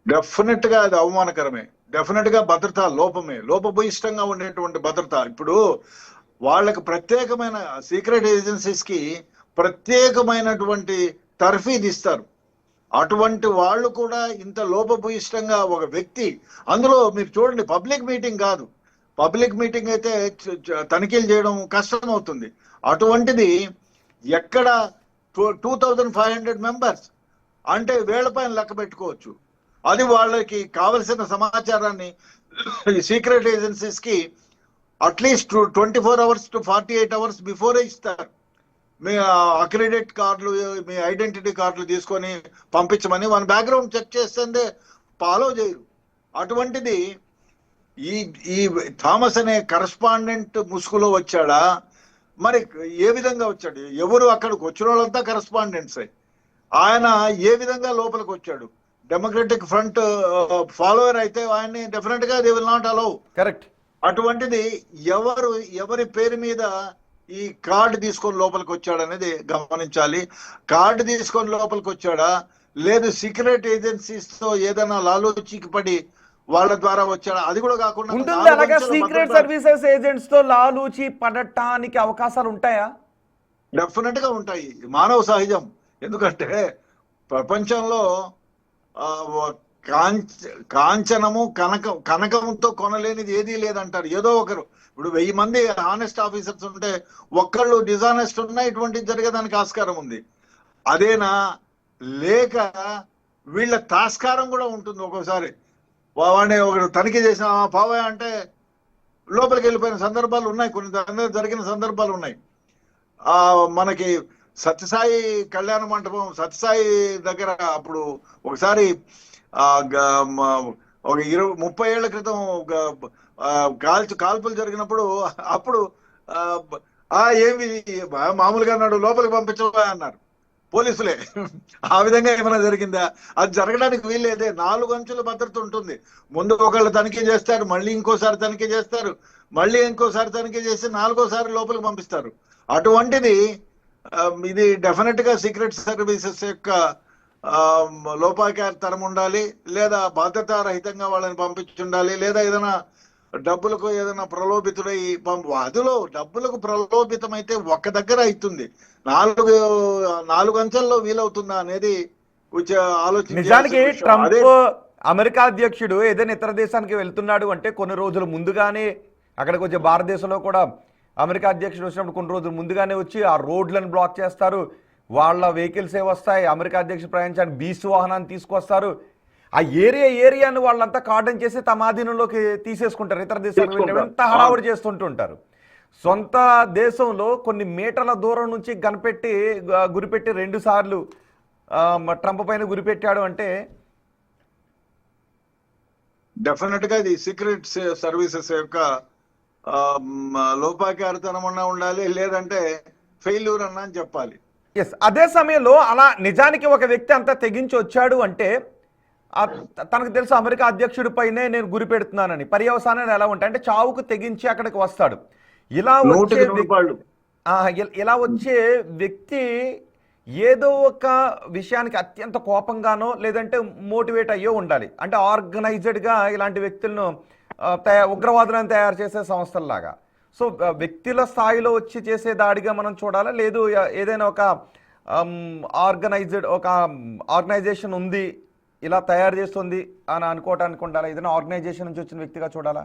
డెఫినెట్ గా అది అవమానకరమే. డెఫినెట్ గా భద్రతా లోపభూయిష్టంగా ఉండేటువంటి భద్రత. ఇప్పుడు వాళ్ళకి ప్రత్యేకమైన సీక్రెట్ ఏజెన్సీస్ కి ప్రత్యేకమైనటువంటి తర్ఫీదు ఇస్తారు. అటువంటి వాళ్ళు కూడా ఇంత లోపభూయిష్టంగా ఒక వ్యక్తి, అందులో మీరు చూడండి పబ్లిక్ మీటింగ్ కాదు, పబ్లిక్ మీటింగ్ అయితే తనిఖీలు చేయడం కష్టం అవుతుంది. అటువంటిది ఎక్కడ 2500 మెంబర్స్ అంటే వేళ్లపైన లెక్క పెట్టుకోవచ్చు. అది వాళ్ళకి కావలసిన సమాచారాన్ని సీక్రెట్ ఏజెన్సీస్ కి at least 24 hours to 48 hours before ఇస్తారు. మీ అక్రెడిట్ కార్డులు, మీ ఐడెంటిటీ కార్డులు తీసుకొని పంపించమని మన బ్యాక్గ్రౌండ్ చెక్ చేస్తే ఫాలో చేయరు. అటువంటిది ఈ థామస్ అనే కరస్పాండెంట్ ముసుగులో వచ్చాడా, మరి ఏ విధంగా వచ్చాడు? ఎవరు అక్కడికి వచ్చిన వాళ్ళంతా కరస్పాండెంట్స్. ఆయన ఏ విధంగా లోపలికి వచ్చాడు? డెమోక్రటిక్ ఫ్రంట్ ఫాలోవర్ అయితే ఆయన్ని డెఫినెట్ గా they will not allow. Correct. అటువంటిది ఎవరి పేరు మీద ఈ కార్డు తీసుకొని లోపలికి వచ్చాడు అనేది గమనించాలి. కార్డు తీసుకొని లోపలికి వచ్చాడా, లేదు సీక్రెట్ ఏజెన్సీస్ తో ఏదైనా లాలూచీకి పడి వాళ్ళ ద్వారా వచ్చాడా, అది కూడా కాకుండా ఉంటుంది. అలాగే సీక్రెట్ సర్వీసెస్ ఏజెంట్స్ తో లాలూచి పడటానికి అవకాశాలు ఉంటాయా? డెఫినెట్ గా ఉంటాయి, మానవ సహజం. ఎందుకంటే ప్రపంచంలో కాంచనము కనకంతో కొనలేనిది ఏదీ లేదంటారు. ఏదో ఒకరు, ఇప్పుడు 1000 మంది హానెస్ట్ ఆఫీసర్స్ ఉంటే ఒక్కళ్ళు డిజానెస్ట్ ఉన్నా ఇటువంటిది జరిగేదానికి ఆస్కారం ఉంది. అదేనా, లేక వీళ్ళ తాస్కారం కూడా ఉంటుంది. ఒక్కోసారి వాడిని ఒకరు తనిఖీ చేసిన పావయ్య అంటే లోపలికి వెళ్ళిపోయిన సందర్భాలు ఉన్నాయి, కొన్ని జరిగిన సందర్భాలు ఉన్నాయి. మనకి సత్యసాయి కళ్యాణ మంటపం, సత్యసాయి దగ్గర అప్పుడు ఒకసారి ఒక 30 ఏళ్ల క్రితం కాల్పులు జరిగినప్పుడు అప్పుడు ఏమి మామూలుగా అన్నాడు, లోపలికి పంపించవా అన్నారు పోలీసులే. ఆ విధంగా ఏమైనా జరిగిందా? అది జరగడానికి వీల్లేదే. 4 అంచుల భద్రత ఉంటుంది. ముందు ఒకళ్ళు తనిఖీ చేస్తారు, మళ్ళీ ఇంకోసారి తనిఖీ చేస్తారు, మళ్ళీ ఇంకోసారి తనిఖీ చేసి 4వ సారి లోపలికి పంపిస్తారు. అటువంటిది ఇది డెఫినెట్ గా సీక్రెట్ సర్వీసెస్ యొక్క లోపాకారతరం ఉండాలి, లేదా బాధ్యతారహితంగా వాళ్ళని పంపించుండాలి, లేదా ఏదైనా డబ్బులకు ఏదైనా ప్రలోభితుడై అదిలో డబ్బులకు ప్రలోభితమైతే ఒక్క దగ్గర అవుతుంది, 4 అంచెల్లో వీలవుతుందా అనేది ఆలోచన. నిజానికి ట్రంప్ అమెరికా అధ్యక్షుడు ఏదైనా ఇతర దేశానికి వెళ్తున్నాడు అంటే కొన్ని రోజులు ముందుగానే అక్కడికి వచ్చే, భారతదేశంలో కూడా అమెరికా అధ్యక్షుడు వచ్చినప్పుడు కొన్ని రోజులు ముందుగానే వచ్చి ఆ రోడ్లను బ్లాక్ చేస్తారు, వాళ్ళ వెహికల్స్ వస్తాయి, అమెరికా అధ్యక్షుడు ప్రయాణించడానికి బీచ్ వాహనాన్ని తీసుకొస్తారు, ఆ ఏరియాను వాళ్ళంతా కార్డన్ చేసి తమ ఆధీనంలోకి తీసేసుకుంటారు. ఇతర దేశాలకు ఎంత హడావుడి చేస్తుంటుంటారు. సొంత దేశంలో కొన్ని మీటర్ల దూరం నుంచి గురిపెట్టి 2 సార్లు ట్రంప్ పైన గురిపెట్టాడు అంటే డెఫినెట్ గా ఇది సీక్రెట్ సర్వీసెస్ యొక్క లోపాకారితనం అన్నా ఉండాలి, లేదంటే ఫెయిల్యూర్ అన్నా అని చెప్పాలి. ఎస్, అదే సమయంలో అలా నిజానికి ఒక వ్యక్తి అంతా తెగించి వచ్చాడు అంటే తనకు తెలుసు అమెరికా అధ్యక్షుడి పైనే నేను గురి పెడుతున్నానని. పర్యవసానాలు ఎలా ఉంటాయి అంటే చావుకు తెగించి అక్కడికి వస్తాడు. ఇలా వచ్చే వ్యక్తి ఏదో ఒక విషయానికి అత్యంత కోపంగానో లేదంటే మోటివేట్ అయ్యో ఉండాలి. అంటే ఆర్గనైజ్డ్గా ఇలాంటి వ్యక్తులను ఉగ్రవాదులను తయారు చేసే సంస్థల్లాగా. సో వ్యక్తుల స్థాయిలో వచ్చి చేసే దాడిగా మనం చూడాలా, లేదు ఏదైనా ఒక ఆర్గనైజేషన్ ఉంది ఇలా తయారు చేస్తుంది అని అనుకోవటానికి ఉండాలా, ఏదైనా ఆర్గనైజేషన్ నుంచి వచ్చిన వ్యక్తిగా చూడాలా?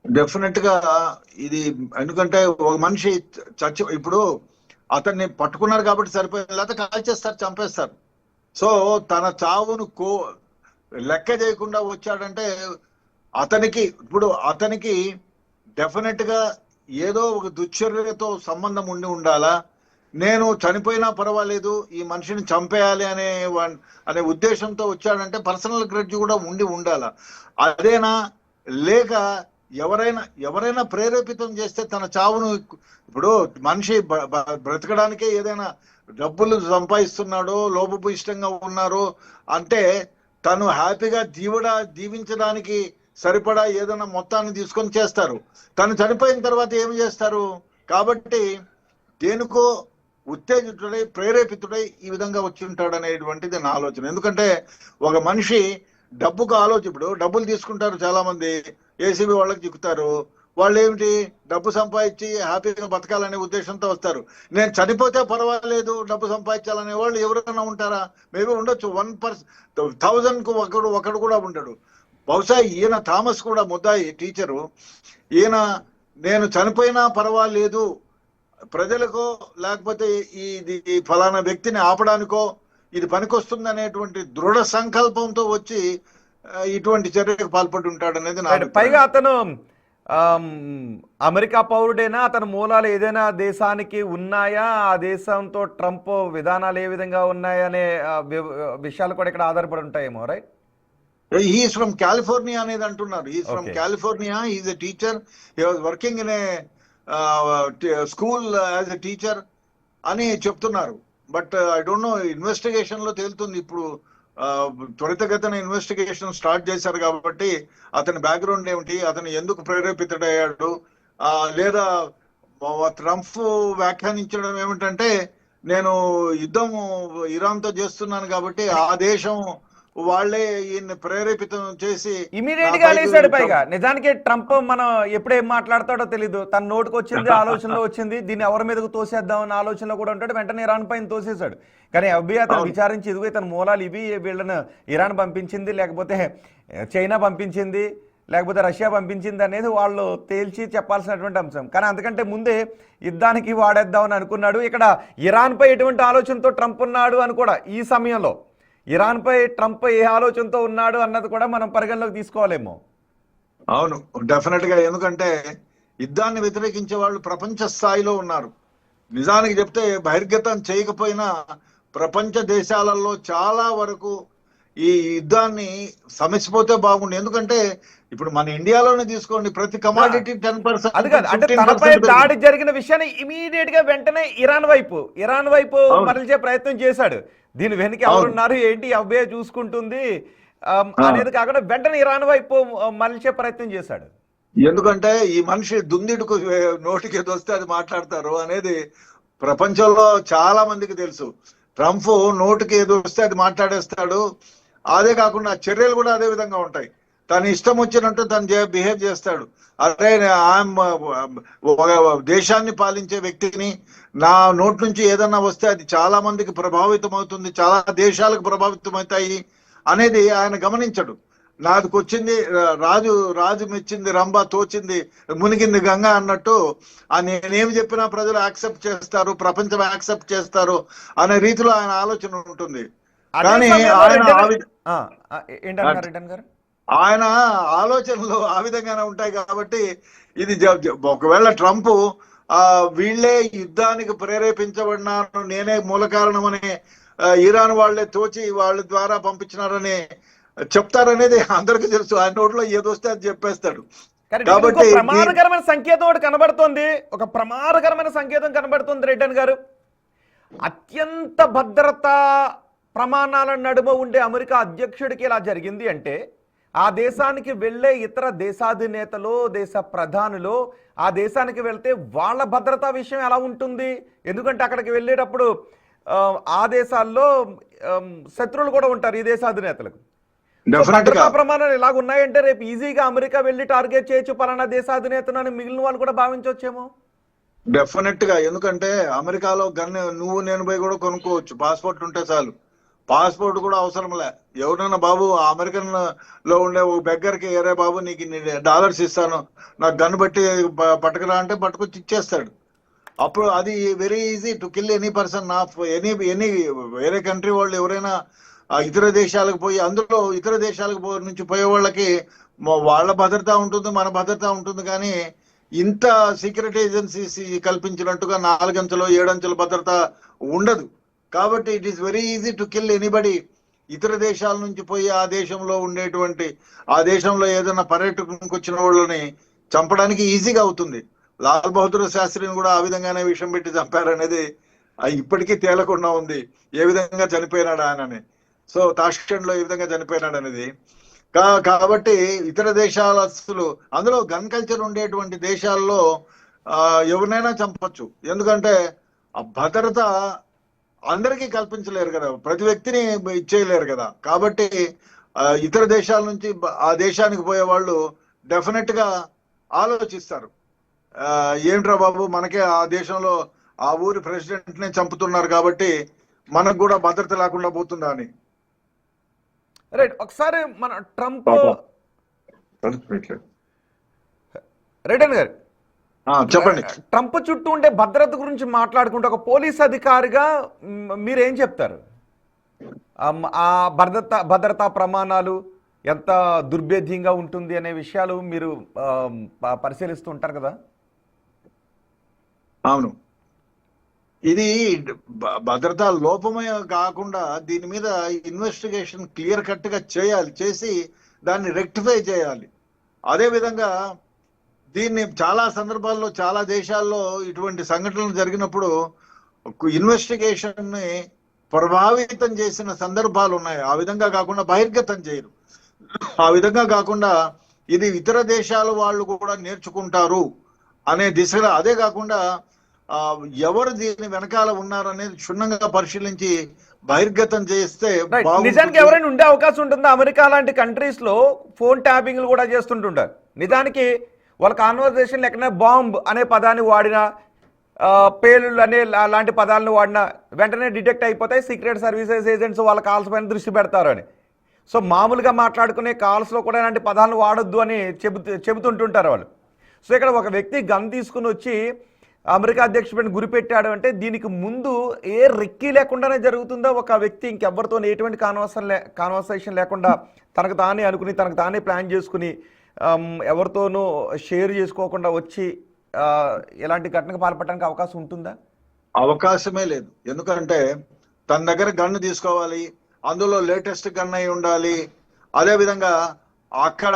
డెఫినెట్ గా ఇది, ఎందుకంటే ఒక మనిషి ఇప్పుడు అతన్ని పట్టుకున్నారు కాబట్టి సరిపోయింది, లేకపోతే కాల్చేస్తారు, చంపేస్తారు. సో తన చావును లెక్క చేయకుండా వచ్చాడంటే అతనికి డెఫినెట్ గా ఏదో ఒక దుశ్చర్యతో సంబంధం ఉండాలా. నేను చనిపోయినా పర్వాలేదు, ఈ మనిషిని చంపేయాలి అనే ఉద్దేశంతో వచ్చాడంటే పర్సనల్ గ్రడ్జ్ కూడా ఉండాలా. అదేనా, లేక ఎవరైనా ప్రేరేపితం చేస్తే తన చావును, ఇప్పుడు మనిషి బ్రతకడానికే ఏదైనా డబ్బులు సంపాదిస్తున్నాడో లోపపు ఇష్టంగా ఉన్నారో అంటే తను హ్యాపీగా జీవించడానికి సరిపడా ఏదైనా మొత్తాన్ని తీసుకొని చేస్తారు. తను చనిపోయిన తర్వాత ఏమి చేస్తారు? కాబట్టి దేనికో ఉత్తేజితుడై ప్రేరేపితుడై ఈ విధంగా వచ్చి ఉంటాడు అనేటువంటిది నా ఆలోచన. ఎందుకంటే ఒక మనిషి డబ్బుకు ఇప్పుడు డబ్బులు తీసుకుంటారు చాలా మంది, ఏసీబీ వాళ్ళకి చిక్కుతారు. వాళ్ళు ఏమిటి, డబ్బు సంపాదించి హ్యాపీగా బతకాలనే ఉద్దేశంతో వస్తారు. నేను చనిపోతే పర్వాలేదు డబ్బు సంపాదించాలనే వాళ్ళు ఎవరైనా ఉంటారా? మేబీ ఉండొచ్చు, 1,1000కు ఒకడు కూడా ఉండడు. బహుశా ఈయన థామస్ కూడా ముద్దాయి టీచరు, ఈయన నేను చనిపోయినా పర్వాలేదు ప్రజలకో లేకపోతే ఈ ఫలానా వ్యక్తిని ఆపడానికో ఇది పనికొస్తుంది అనేటువంటి దృఢ సంకల్పంతో వచ్చి ఇటువంటి చర్యకు పాల్పడి ఉంటాడు అనేది నా అభిప్రాయం. పైగా అతను అమెరికా పౌరుడైనా, అతని మూలాలు ఏదైనా దేశానికి ఉన్నాయా, ఆ దేశంతో ట్రంప్ విధానాలు ఏ విధంగా ఉన్నాయనే విషయాలు కూడా ఇక్కడ ఆధారపడి ఉంటాయేమో, రైట్? హీఈస్ ఫ్రమ్ కాలిఫోర్నియా అనేది అంటున్నారు. He is from California, he is a teacher, he was working in a school as a teacher అని చెప్తున్నారు. But I don't know, investigation లో తేలుతుంది. ఇప్పుడు త్వరితగతిన ఇన్వెస్టిగేషన్ స్టార్ట్ చేశారు కాబట్టి అతని బ్యాక్గ్రౌండ్ ఏమిటి, అతను ఎందుకు ప్రేరేపితుడయ్యాడు, లేదా ట్రంప్ వ్యాఖ్యానించడం ఏమిటంటే నేను యుద్ధం ఇరాన్తో చేస్తున్నాను కాబట్టి ఆ దేశం వాళ్ళే ఈయన్ని ప్రేరేపితం చేసి ఇమీడియట్ గా లేసాడు. పైగా నిజానికి ట్రంప్ మనం ఎప్పుడేం మాట్లాడతాడో తెలీదు, తన నోటుకు వచ్చింది, ఆలోచనలో వచ్చింది, దీన్ని ఎవరి మీదకు తోసేద్దాం అన్న ఆలోచనలో కూడా ఉంటాడు. వెంటనే ఇరాన్ పైన తోసేశాడు. కానీ FBI అతను విచారించి ఇదిగో ఇతను మూలాలు ఇవి, వీళ్ళను ఇరాన్ పంపించింది, లేకపోతే చైనా పంపించింది, లేకపోతే రష్యా పంపించింది అనేది వాళ్ళు తేల్చి చెప్పాల్సినటువంటి అంశం. కానీ అంతకంటే ముందే యుద్ధానికి వాడేద్దామని అనుకున్నాడు. ఇక్కడ ఇరాన్పై ఎటువంటి ఆలోచనతో ట్రంప్ ఉన్నాడు అని కూడా, ఈ సమయంలో ఇరాన్పై ట్రంప్ ఏ ఆలోచనతో ఉన్నాడు అన్నది కూడా మనం పరిగణలోకి తీసుకోవాలేమో. అవును, డెఫినెట్ గా. ఎందుకంటే యుద్ధాన్ని వ్యతిరేకించే వాళ్ళు ప్రపంచ స్థాయిలో ఉన్నారు. నిజానికి చెప్తే బహిర్గతం చేయకపోయినా ప్రపంచ దేశాలలో చాలా వరకు ఈ యుద్ధాన్ని సమసిపోతే బాగుండు. ఎందుకంటే ఇప్పుడు మన ఇండియాలోనే తీసుకోండి, ప్రతి కమాడిటీ 10%. అది కాదు, అంటే తనపై దాడి జరిగిన విషయాన్ని ఇమీడియట్ గా వెంటనే ఇరాన్ వైపు మరల్చే ప్రయత్నం చేశాడు. దీని వెనుక ఎవరున్నారు ఏంటి, FBI చూసుకుంటుంది అనేది కాకుండా వెంటనే ఇరాన్ వైపు మరల్చే ప్రయత్నం చేశాడు. ఎందుకంటే ఈ మనిషి దుందిడుకు నోటికి ఏది వస్తే అది మాట్లాడతారు అనేది ప్రపంచంలో చాలా మందికి తెలుసు. ట్రంప్ నోటికి ఏది వస్తే అది మాట్లాడేస్తాడు. అదే కాకుండా చర్యలు కూడా అదే విధంగా ఉంటాయి. తన ఇష్టం వచ్చినట్టు తను బిహేవ్ చేస్తాడు. అదే దేశాన్ని పాలించే వ్యక్తిని, నా నోటి నుంచి ఏదన్నా వస్తే అది చాలా మందికి ప్రభావితం అవుతుంది, చాలా దేశాలకు ప్రభావితం అవుతాయి అనేది ఆయన గమనించడు. నాదికి వచ్చింది రాజు మెచ్చింది రంభ, తోచింది మునిగింది గంగా అన్నట్టు నేనేమి చెప్పినా ప్రజలు యాక్సెప్ట్ చేస్తారు, ప్రపంచం యాక్సెప్ట్ చేస్తారు అనే రీతిలో ఆయన ఆలోచన ఉంటుంది. కానీ ఆయన ఆయన ఆలోచనలు ఆ విధంగానే ఉంటాయి కాబట్టి ఇది ఒకవేళ ట్రంప్ వీళ్ళే యుద్ధానికి ప్రేరేపించబడినాను, నేనే మూల కారణమని ఇరాన్ వాళ్లే తోచి వాళ్ళ ద్వారా పంపించినారని చెప్తారనేది అందరికీ తెలుసు. ఆయన నోట్లో ఏదొస్తే అది చెప్పేస్తాడు. కాబట్టి ప్రమాదకరమైన సంకేతం ఒకటి కనబడుతోంది, ఒక ప్రమాదకరమైన సంకేతం కనబడుతుంది రెడ్డన్ గారు. అత్యంత భద్రతా ప్రమాణాల నడుమ ఉండే అమెరికా అధ్యక్షుడికి ఇలా జరిగింది అంటే ఆ దేశానికి వెళ్ళే ఇతర దేశాధినేతలు, దేశ ప్రధానులు ఆ దేశానికి వెళ్తే వాళ్ళ భద్రతా విషయం ఎలా ఉంటుంది? ఎందుకంటే అక్కడికి వెళ్ళేటప్పుడు ఆ దేశాల్లో శత్రువులు కూడా ఉంటారు ఈ దేశాధినేతలకు. భద్రతా ప్రమాణాలు ఇలాగ ఉన్నాయంటే రేపు ఈజీగా అమెరికా వెళ్ళి టార్గెట్ చేయొచ్చు పలానా దేశాధినేతను అని మిగిలిన వాళ్ళు కూడా భావించవచ్చేమో. డెఫినెట్ గా. ఎందుకంటే అమెరికాలో గన్ను నువ్వు నేను పోయి కూడా కొనుక్కోవచ్చు, పాస్పోర్ట్ ఉంటే చాలు. పాస్పోర్ట్ కూడా అవసరంలే. ఎవరైనా బాబు అమెరికన్ లో ఉండే ఓ బెగ్గర్కి ఏరే బాబు నీకు $1 ఇస్తాను, నాకు గన్ను బట్టి పట్టుకురా అంటే పట్టుకొచ్చి ఇచ్చేస్తాడు. అప్పుడు అది very easy to kill any person of any వేరే కంట్రీ వాళ్ళు ఎవరైనా ఇతర దేశాలకు పోయి, అందులో ఇతర దేశాలకు నుంచి పోయే వాళ్ళకి వాళ్ళ భద్రత ఉంటుంది, మన భద్రత ఉంటుంది. కానీ ఇంత సీక్రెట్ ఏజెన్సీస్ కల్పించినట్టుగా 4 అంచెలు 7 అంచెల భద్రత ఉండదు. కాబట్టి it is very easy to kill anybody. ఇతర దేశాల నుంచి పోయి ఆ దేశంలో ఉండేటువంటి, ఆ దేశంలో ఏదైనా పర్యటనకు వచ్చిన వాళ్ళని చంపడానికి ఈజీగా అవుతుంది. లాల్ బహదూర్ శాస్త్రిని కూడా ఆ విధంగానే విషం పెట్టి చంపారనేది ఇప్పటికీ తేలకుండా ఉంది, ఏ విధంగా చనిపోయినాడు ఆయనని. సో తాష్కెంట్ లో ఏ విధంగా చనిపోయినాడు అనేది. కాబట్టి ఇతర దేశాల అందులో గన్ కల్చర్ ఉండేటువంటి దేశాల్లో ఎవరినైనా చంపచ్చు. ఎందుకంటే ఆ భద్రత అందరికీ కల్పించలేరు కదా, ప్రతి వ్యక్తిని ఇచ్చేయలేరు కదా. కాబట్టి ఇతర దేశాల నుంచి ఆ దేశానికి పోయే వాళ్ళు డెఫినెట్ గా ఆలోచిస్తారు, ఏంట్రా బాబు మనకే ఆ దేశంలో ఆ ఊరి ప్రెసిడెంట్ నే చంపుతున్నారు కాబట్టి మనకు కూడా భద్రత లేకుండా పోతుందా అని. రైట్. ఒకసారి మన ట్రంప్ రెడ్డన్ గారు చెప్పండి, ట్రంప్ చుట్టూ ఉండే భద్రత గురించి మాట్లాడుకుంటే ఒక పోలీస్ అధికారిగా మీరేం చెప్తారు? ఆ భద్రతా ప్రమాణాలు ఎంత దుర్భేద్యంగా ఉంటుంది అనే విషయాలు మీరు పరిశీలిస్తూ ఉంటారు కదా. అవును, ఇది భద్రతా లోపమే కాకుండా దీని మీద ఇన్వెస్టిగేషన్ క్లియర్ కట్ గా చేసి దాన్ని రెక్టిఫై చేయాలి. అదే విధంగా దీన్ని చాలా సందర్భాల్లో చాలా దేశాల్లో ఇటువంటి సంఘటనలు జరిగినప్పుడు ఇన్వెస్టిగేషన్ ని ప్రభావితం చేసిన సందర్భాలు ఉన్నాయి. ఆ విధంగా కాకుండా బహిర్గతం చేయరు. ఆ విధంగా కాకుండా ఇది ఇతర దేశాల వాళ్ళు కూడా నేర్చుకుంటారు అనే దిశగా, అదే కాకుండా ఎవరు దీని వెనకాల ఉన్నారనేది క్షుణ్ణంగా పరిశీలించి బహిర్గతం చేస్తే నిజానికి ఎవరైనా ఉండే అవకాశం ఉంటుందా? అమెరికా లాంటి కంట్రీస్ లో ఫోన్ ట్యాపింగ్లు కూడా చేస్తుంటుంటారు. నిజానికి వాళ్ళ కాన్వర్జేషన్ ఎక్కడైనా బాంబ్ అనే పదాన్ని వాడినా, పేలుళ్ళు అనే లాంటి పదాలను వాడినా వెంటనే డిటెక్ట్ అయిపోతాయి. సీక్రెట్ సర్వీసెస్ ఏజెంట్స్ వాళ్ళ కాల్స్ పైన దృష్టి పెడతారు అని. సో మామూలుగా మాట్లాడుకునే కాల్స్లో కూడా ఇలాంటి పదాలను వాడొద్దు అని చెబుతుంటుంటారు వాళ్ళు. సో ఇక్కడ ఒక వ్యక్తి గన్ తీసుకుని వచ్చి అమెరికా అధ్యక్షుడిని గురిపెట్టాడు అంటే దీనికి ముందు ఏ రెక్కీ లేకుండానే జరుగుతుందో, ఒక వ్యక్తి ఇంకెవ్వరితో ఎటువంటి కాన్వర్సేషన్ లేకుండా తనకు తానే అనుకుని తనకు తానే ప్లాన్ చేసుకుని ఎవరితోనూ షేర్ చేసుకోకుండా వచ్చి ఎలాంటి ఘటనకు పాల్పడడానికి అవకాశం ఉంటుందా? అవకాశమే లేదు. ఎందుకంటే తన దగ్గర గన్ను తీసుకోవాలి, అందులో లేటెస్ట్ గన్ అయి ఉండాలి. అదే విధంగా అక్కడ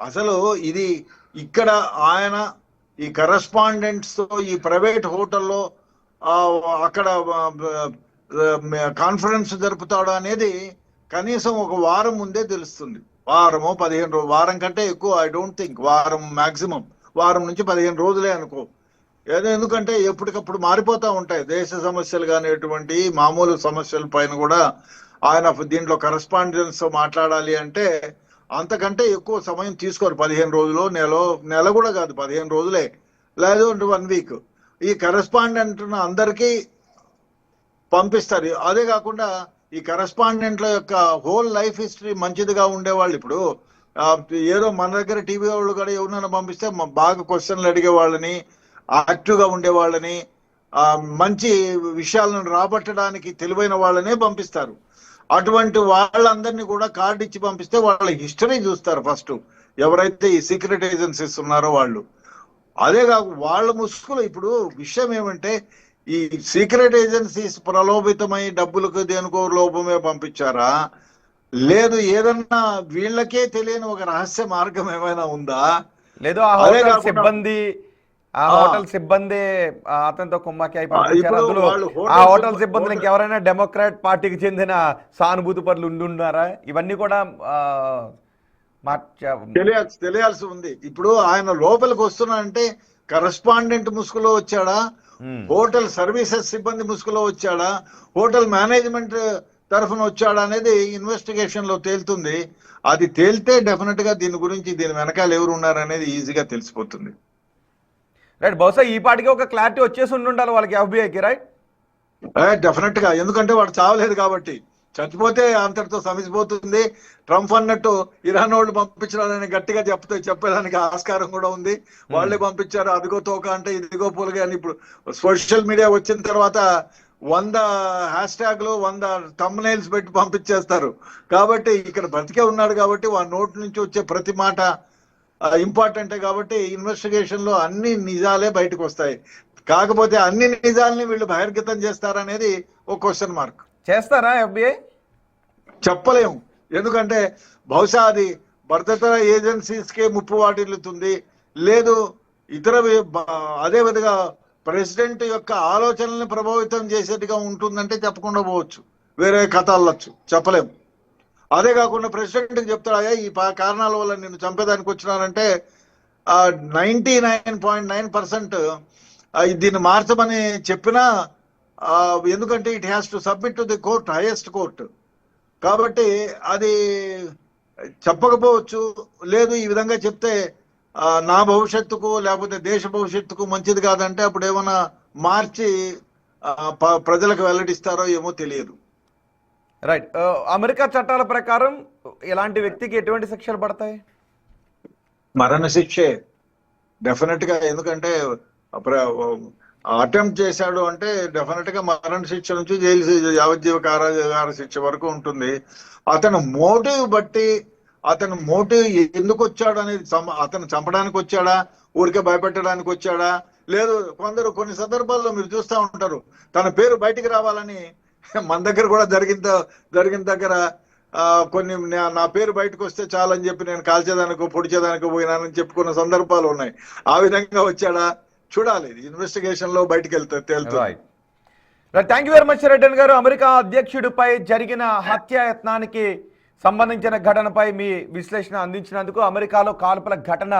అసలు ఇది ఇక్కడ ఆయన ఈ కరెస్పాండెంట్స్ తో ఈ ప్రైవేట్ హోటల్లో అక్కడ కాన్ఫరెన్స్ జరుపుతాడు అనేది కనీసం ఒక వారం ముందే తెలుస్తుంది. వారమో 15 రోజులు, వారం కంటే ఎక్కువ ఐ డోంట్ థింక్, వారం మాక్సిమం, వారం నుంచి 15 రోజులే అనుకో. ఎందుకంటే ఎప్పటికప్పుడు మారిపోతూ ఉంటాయి దేశ సమస్యలు కానీ ఎటువంటి మామూలు సమస్యల పైన కూడా ఆయన దీంట్లో కరెస్పాండెన్స్ మాట్లాడాలి అంటే అంతకంటే ఎక్కువ సమయం తీసుకోరు. 15 రోజులు, నెల కూడా కాదు, 15 రోజులే, లేదు 1 వీక్. ఈ కరెస్పాండెంట్ అందరికీ పంపిస్తారు. అదే కాకుండా ఈ కరెస్పాండెంట్ల యొక్క హోల్ లైఫ్ హిస్టరీ మంచిదిగా ఉండేవాళ్ళు. ఇప్పుడు ఏదో మన దగ్గర టీవీ వాళ్ళు కూడా ఎవరైనా పంపిస్తే బాగా క్వశ్చన్లు అడిగే వాళ్ళని, యాక్టివ్గా ఉండేవాళ్ళని, మంచి విషయాలను రాబట్టడానికి తెలివైన వాళ్ళనే పంపిస్తారు. అటువంటి వాళ్ళందరినీ కూడా కార్డు ఇచ్చి పంపిస్తే వాళ్ళ హిస్టరీ చూస్తారు ఫస్ట్, ఎవరైతే ఈ సీక్రెట్ ఏజెన్సీస్ ఉన్నారో వాళ్ళు. అదే కాదు వాళ్ళ ముసుగులో ఇప్పుడు విషయం ఏమంటే ఈ సీక్రెట్ ఏజెన్సీస్ ప్రలోభితమై డబ్బులకు దేనికో లోపమే పంపించారా, లేదు ఏదన్నా వీళ్ళకే తెలియని ఒక రహస్య మార్గం ఏమైనా ఉందా? లేదు ఆ హోటల్ సిబ్బంది అతనితో కుమ్మకి అయి పంపించారు. అందులో ఆ హోటల్ సిబ్బందులు ఇంకెవరైనా డెమోక్రాట్ పార్టీకి చెందిన సానుభూతి పరులు ఉన్నారా? ఇవన్నీ కూడా తెలియాల్సి ఉంది. ఇప్పుడు ఆయన లోపలికి వస్తున్నాడంటే కరస్పాండెంట్ ముసుగులో వచ్చాడా, హోటల్ సర్వీసెస్ సిబ్బంది ముసుగులో వచ్చాడా, హోటల్ మేనేజ్మెంట్ తరఫున వచ్చాడా అనేది ఇన్వెస్టిగేషన్ లో తేలుతుంది. అది తేలితే డెఫినెట్ గా దీని గురించి దీని వెనకాల ఎవరు ఉన్నారనేది ఈజీగా తెలిసిపోతుంది. రైట్, బహుశా ఈ పాటికి ఒక క్లారిటీ వచ్చేసి ఉండాలి వాళ్ళకి ఎఫ్బిఐకి, రైట్? డెఫినెట్ గా, ఎందుకంటే వాడు చావలేదు కాబట్టి. చచ్చిపోతే అంతటితో సమిసిపోతుంది. ట్రంప్ అన్నట్టు ఇరాన్ వాళ్ళు పంపించడాలని గట్టిగా చెప్పేదానికి ఆస్కారం కూడా ఉంది. వాళ్ళే పంపించారు, అదిగో తోక అంటే ఇదిగో పూలగా అని. ఇప్పుడు సోషల్ మీడియా వచ్చిన తర్వాత 100 హ్యాష్ట్యాగ్లు 100 థంబ్నెయిల్స్ పెట్టి పంపించేస్తారు. కాబట్టి ఇక్కడ బ్రతికే ఉన్నాడు కాబట్టి వాడి నోటి నుంచి వచ్చే ప్రతి మాట ఇంపార్టెంటే. కాబట్టి ఇన్వెస్టిగేషన్ లో అన్ని నిజాలే బయటకు వస్తాయి. కాకపోతే అన్ని నిజాలని వీళ్ళు బహిర్గతం చేస్తారనేది ఒక క్వశ్చన్ మార్క్. చేస్తారా ఎఫ్బిఐ? చెప్పలేము, ఎందుకంటే బహుశా అది భద్రతా ఏజెన్సీస్ కే ముప్పు వాటిల్లుతుంది, లేదు ఇతర అదే విధంగా ప్రెసిడెంట్ యొక్క ఆలోచనల్ని ప్రభావితం చేసేట్టుగా ఉంటుందంటే చెప్పకుండా పోవచ్చు, వేరే కథ అల్లొచ్చు, చెప్పలేము. అదే కాకుండా ప్రెసిడెంట్కి చెప్తాడా ఈ కారణాల వల్ల నేను చంపేదానికి వచ్చినానంటే 99.9% దీన్ని మార్చమని చెప్పినా, ఎందుకంటే it has to submit to the court, highest court. కాబట్టి అది చెప్పకపోవచ్చు, లేదు ఈ విధంగా చెప్తే నా భవిష్యత్తుకు లేకపోతే దేశ భవిష్యత్తుకు మంచిది కాదంటే అప్పుడు ఏమైనా మార్చి ప్రజలకు వెల్లడిస్తారో ఏమో తెలియదు. రైట్, అమెరికా చట్టాల ప్రకారం ఇలాంటి వ్యక్తికి ఎటువంటి శిక్షలు పడతాయి? మరణ శిక్షే డెఫినెట్ గా, ఎందుకంటే అటెంప్ట్ చేశాడు అంటే డెఫినెట్ గా మరణ శిక్ష నుంచి జైలు యావజ్జీవ కారాగార శిక్ష వరకు ఉంటుంది. అతను మోటివ్ బట్టి, అతను మోటివ్ ఎందుకు వచ్చాడు అనేది, అతను చంపడానికి వచ్చాడా, ఊరికే భయపెట్టడానికి వచ్చాడా, లేదు కొన్ని సందర్భాల్లో మీరు చూస్తూ ఉంటారు తన పేరు బయటికి రావాలని. మన దగ్గర కూడా జరిగిన దగ్గర కొన్ని నా పేరు బయటకు వస్తే చాలని చెప్పి నేను కాల్చేదానికో పొడిచేదానికో పోయినానని చెప్పుకున్న సందర్భాలు ఉన్నాయి. ఆ విధంగా వచ్చాడా చూడాలి, ఇన్వెస్టిగేషన్ లో బయటకు తేలుతుంది. థ్యాంక్ యూ వెరీ మచ్ రెడ్డన్ గారు. అమెరికా అధ్యక్షుడిపై జరిగిన హత్యాయత్నానికి సంబంధించిన ఘటనపై మీ విశ్లేషణ అందించినందుకు. అమెరికాలో కాల్పుల ఘటన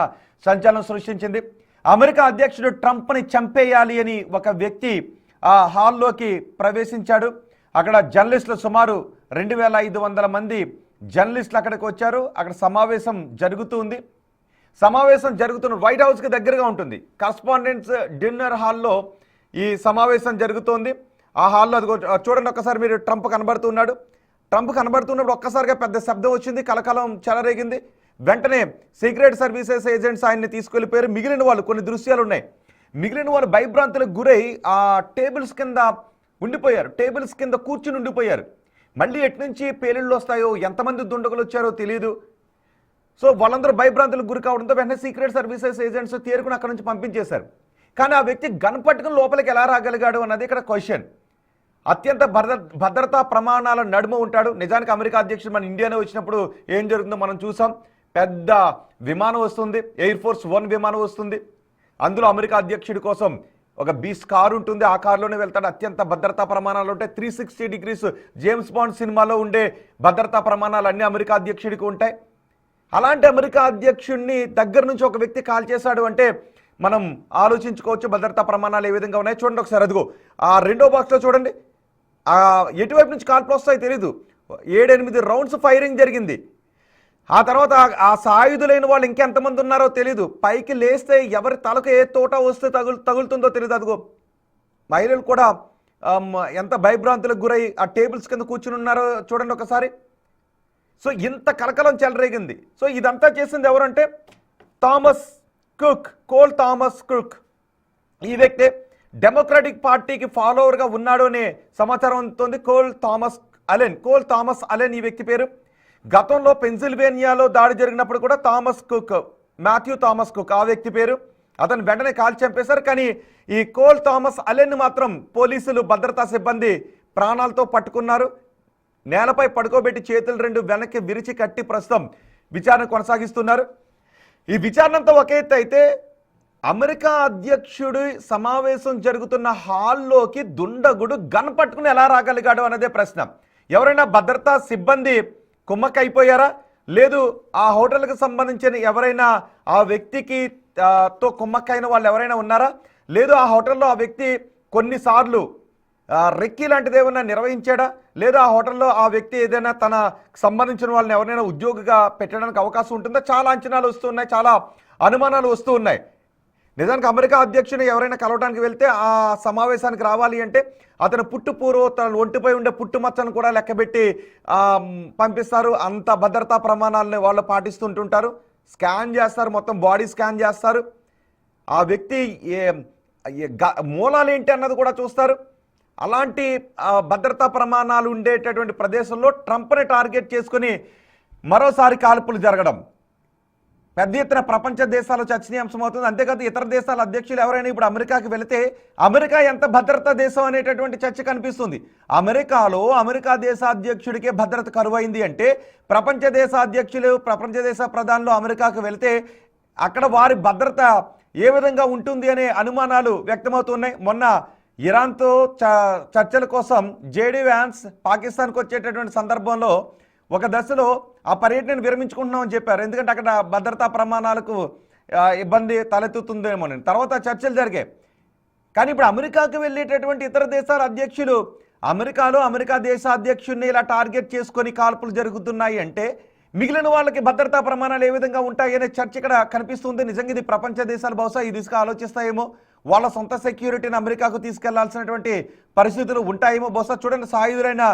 సంచలనం సృష్టించింది. అమెరికా అధ్యక్షుడు ట్రంప్ని చంపేయాలి అని ఒక వ్యక్తి ఆ హాల్లోకి ప్రవేశించాడు. అక్కడ జర్నలిస్టులు సుమారు 2500 మంది జర్నలిస్టులు అక్కడికి వచ్చారు. అక్కడ సమావేశం జరుగుతుంది. సమావేశం జరుగుతున్న వైట్ హౌస్కి దగ్గరగా ఉంటుంది. కరస్పాండెంట్స్ డిన్నర్ హాల్లో ఈ సమావేశం జరుగుతోంది. ఆ హాల్లో అది చూడండి ఒక్కసారి మీరు, ట్రంప్ కనబడుతున్నాడు. ట్రంప్ కనబడుతున్నప్పుడు ఒక్కసారిగా పెద్ద శబ్దం వచ్చింది, కలకలం చెలరేగింది. వెంటనే సీక్రెట్ సర్వీసెస్ ఏజెంట్స్ ఆయన్ని తీసుకెళ్లిపోయారు. మిగిలిన వాళ్ళు, కొన్ని దృశ్యాలు ఉన్నాయి, మిగిలిన వాళ్ళు భయభ్రాంతులకు గురై ఆ టేబుల్స్ కింద ఉండిపోయారు, టేబుల్స్ కింద కూర్చుని ఉండిపోయారు. మళ్ళీ ఎట్నుంచి పేలిళ్ళు వస్తాయో, ఎంతమంది దుండగులు వచ్చారో తెలియదు. సో వాళ్ళందరూ భయభ్రాంతులకు గురి కావడంతో వెంటనే సీక్రెట్ సర్వీసెస్ ఏజెంట్స్ తేరుకుని అక్కడ నుంచి పంపించేశారు. కానీ ఆ వ్యక్తి గన్ పట్టుకుని లోపలికి ఎలా రాగలిగాడు అన్నది ఇక్కడ క్వశ్చన్. అత్యంత భద్రతా ప్రమాణాల నడుమ ఉంటాడు. నిజానికి అమెరికా అధ్యక్షుడు మన ఇండియాలో వచ్చినప్పుడు ఏం జరుగుతుందో మనం చూసాం. పెద్ద విమానం వస్తుంది, ఎయిర్ ఫోర్స్ 1 విమానం వస్తుంది. అందులో అమెరికా అధ్యక్షుడి కోసం ఒక బీస్ కారు ఉంటుంది, ఆ కారులోనే వెళ్తాడు. అత్యంత భద్రతా ప్రమాణాలు ఉంటాయి. 360 డిగ్రీస్ జేమ్స్ బాండ్ సినిమాలో ఉండే భద్రతా ప్రమాణాలు అన్నీ అమెరికా అధ్యక్షుడికి ఉంటాయి. అలాంటి అమెరికా అధ్యక్షుడిని దగ్గర నుంచి ఒక వ్యక్తి కాల్ చేశాడు అంటే మనం ఆలోచించుకోవచ్చు భద్రతా ప్రమాణాలు ఏ విధంగా ఉన్నాయి. చూడండి ఒకసారి, అదిగో ఆ రెండో బాక్స్లో చూడండి, ఎటువైపు నుంచి కాల్పులు వస్తాయో తెలీదు. 7-8 రౌండ్స్ ఫైరింగ్ జరిగింది. ఆ తర్వాత ఆ సాయుధులైన వాళ్ళు ఇంకెంతమంది ఉన్నారో తెలీదు. పైకి లేస్తే ఎవరి తలకు ఏ తోట వస్తే తగులుతుందో తెలియదు. అదిగో మహిళలు కూడా ఎంత భయభ్రాంతులకు గురై ఆ టేబుల్స్ కింద కూర్చుని ఉన్నారో చూడండి ఒకసారి. సో ఇంత కలకలం చెలరేగింది. సో ఇదంతా చేసింది ఎవరంటే కోల్ థామస్ కుక్. ఈ వ్యక్తి డెమోక్రాటిక్ పార్టీకి ఫాలోవర్గా ఉన్నాడు అనే సమాచారం అందుతోంది. Cole Thomas Cole Thomas Allen ఈ వ్యక్తి పేరు. గతంలో పెన్సిల్వేనియాలో దాడి జరిగినప్పుడు కూడా మాథ్యూ థామస్ కుక్ ఆ వ్యక్తి పేరు. అతను వెంటనే కాల్చి చంపేశారు. కానీ ఈ కోల్ థామస్ అలెన్ మాత్రం పోలీసులు భద్రతా సిబ్బంది ప్రాణాలతో పట్టుకున్నారు. నేలపై పడుకోబెట్టి చేతులు రెండు వెనక్కి విరిచి కట్టి ప్రస్తుతం విచారణ కొనసాగిస్తున్నారు. ఈ విచారణ అంతా ఒక ఎత్తు అయితే అమెరికా అధ్యక్షుడి సమావేశం జరుగుతున్న హాల్లోకి దుండగుడు గన్ పట్టుకుని ఎలా రాగలిగాడు అన్నదే ప్రశ్న. ఎవరైనా భద్రతా సిబ్బంది కుమ్మక్కైపోయారా, లేదు ఆ హోటల్కి సంబంధించిన ఎవరైనా ఆ వ్యక్తికి తో కుమ్మక్కైన వాళ్ళు ఎవరైనా ఉన్నారా, లేదు ఆ హోటల్లో ఆ వ్యక్తి కొన్నిసార్లు రెక్కి లాంటిది ఏమైనా నిర్వహించాడా, లేదా ఆ హోటల్లో ఆ వ్యక్తి ఏదైనా తన సంబంధించిన వాళ్ళని ఎవరైనా ఉద్యోగిగా పెట్టడానికి అవకాశం ఉంటుందా? చాలా అంచనాలు వస్తున్నాయి, చాలా అనుమానాలు వస్తూ ఉన్నాయి. నిజానికి అమెరికా అధ్యక్షుని ఎవరైనా కలవడానికి వెళ్తే ఆ సమావేశానికి రావాలి అంటే అతను పుట్టుపూర్వ తన ఒంటిపై ఉండే పుట్టుమచ్చను కూడా లెక్కబెట్టి పంపిస్తారు. అంత భద్రతా ప్రమాణాలను వాళ్ళు పాటిస్తుంటుంటారు. స్కాన్ చేస్తారు, మొత్తం బాడీ స్కాన్ చేస్తారు. ఆ వ్యక్తి మూలాలు ఏంటి అన్నది కూడా చూస్తారు. అలాంటి భద్రతా ప్రమాణాలు ఉండేటటువంటి ప్రదేశంలో ట్రంప్ని టార్గెట్ చేసుకుని మరోసారి కాల్పులు జరగడం పెద్ద ఎత్తున ప్రపంచ దేశాలు చర్చనీయాంశం అవుతుంది. అంతేకాదు ఇతర దేశాల అధ్యక్షులు ఎవరైనా ఇప్పుడు అమెరికాకి వెళితే అమెరికా ఎంత భద్రతా దేశం అనేటటువంటి చర్చ కనిపిస్తుంది. అమెరికాలో అమెరికా దేశ అధ్యక్షుడికే భద్రత కరువైంది అంటే ప్రపంచ దేశ అధ్యక్షులు, ప్రపంచ దేశ ప్రధానులు అమెరికాకు వెళితే అక్కడ వారి భద్రత ఏ విధంగా ఉంటుంది అనే అనుమానాలు వ్యక్తమవుతున్నాయి. మొన్న ఇరాన్తో చర్చల కోసం జేడీ వ్యాన్స్ పాకిస్తాన్కి వచ్చేటటువంటి సందర్భంలో ఒక దశలో ఆ పర్యటనను విరమించుకుంటున్నామని చెప్పారు. ఎందుకంటే అక్కడ భద్రతా ప్రమాణాలకు ఇబ్బంది తలెత్తుతుందేమో. తర్వాత చర్చలు జరిగాయి. కానీ ఇప్పుడు అమెరికాకు వెళ్ళేటటువంటి ఇతర దేశాల అధ్యక్షులు అమెరికాలో అమెరికా దేశ అధ్యక్షుడిని ఇలా టార్గెట్ చేసుకొని కాల్పులు జరుగుతున్నాయి అంటే మిగిలిన వాళ్ళకి భద్రతా ప్రమాణాలు ఏ విధంగా ఉంటాయి అనే చర్చ ఇక్కడ కనిపిస్తుంది. నిజంగా ఇది ప్రపంచ దేశాలు బహుశా ఈ దిశగా ఆలోచిస్తాయేమో, వాళ్ళ సొంత సెక్యూరిటీని అమెరికాకు తీసుకెళ్లాల్సినటువంటి పరిస్థితులు ఉంటాయేమో. బహుశా చూడండి, సాయుధులైన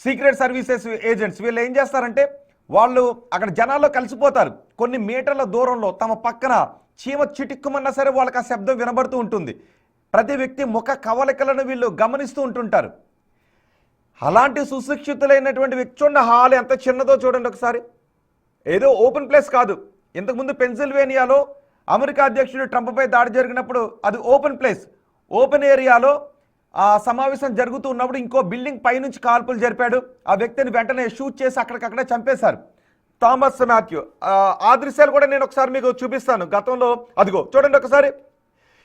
సీక్రెట్ సర్వీసెస్ ఏజెంట్స్ వీళ్ళు ఏం చేస్తారంటే వాళ్ళు అక్కడ జనాల్లో కలిసిపోతారు. కొన్ని మీటర్ల దూరంలో తమ పక్కన చీమ చిటిక్కుమన్నా సరే వాళ్ళకి ఆ శబ్దం వినబడుతూ ఉంటుంది. ప్రతి వ్యక్తి ముఖ కవలికలను వీళ్ళు గమనిస్తూ ఉంటుంటారు. అలాంటి సుశిక్షితులైనటువంటి వ్యక్తి చూడండి, హాల్ ఎంత చిన్నదో చూడండి ఒకసారి. ఏదో ఓపెన్ ప్లేస్ కాదు. ఇంతకుముందు పెన్సిల్వేనియాలో అమెరికా అధ్యక్షుడు ట్రంప్పై దాడి జరిగినప్పుడు అది ఓపెన్ ప్లేస్, ఓపెన్ ఏరియాలో ఆ సమావేశం జరుగుతూ ఉన్నప్పుడు ఇంకో బిల్డింగ్ పైనుంచి కాల్పులు జరిపాడు. ఆ వ్యక్తిని వెంటనే షూట్ చేసి అక్కడికక్కడే చంపేశారు. థామస్ మాథ్యూ ఆ దృశ్యాలు కూడా నేను ఒకసారి మీకు చూపిస్తాను. గతంలో అదిగో చూడండి ఒకసారి.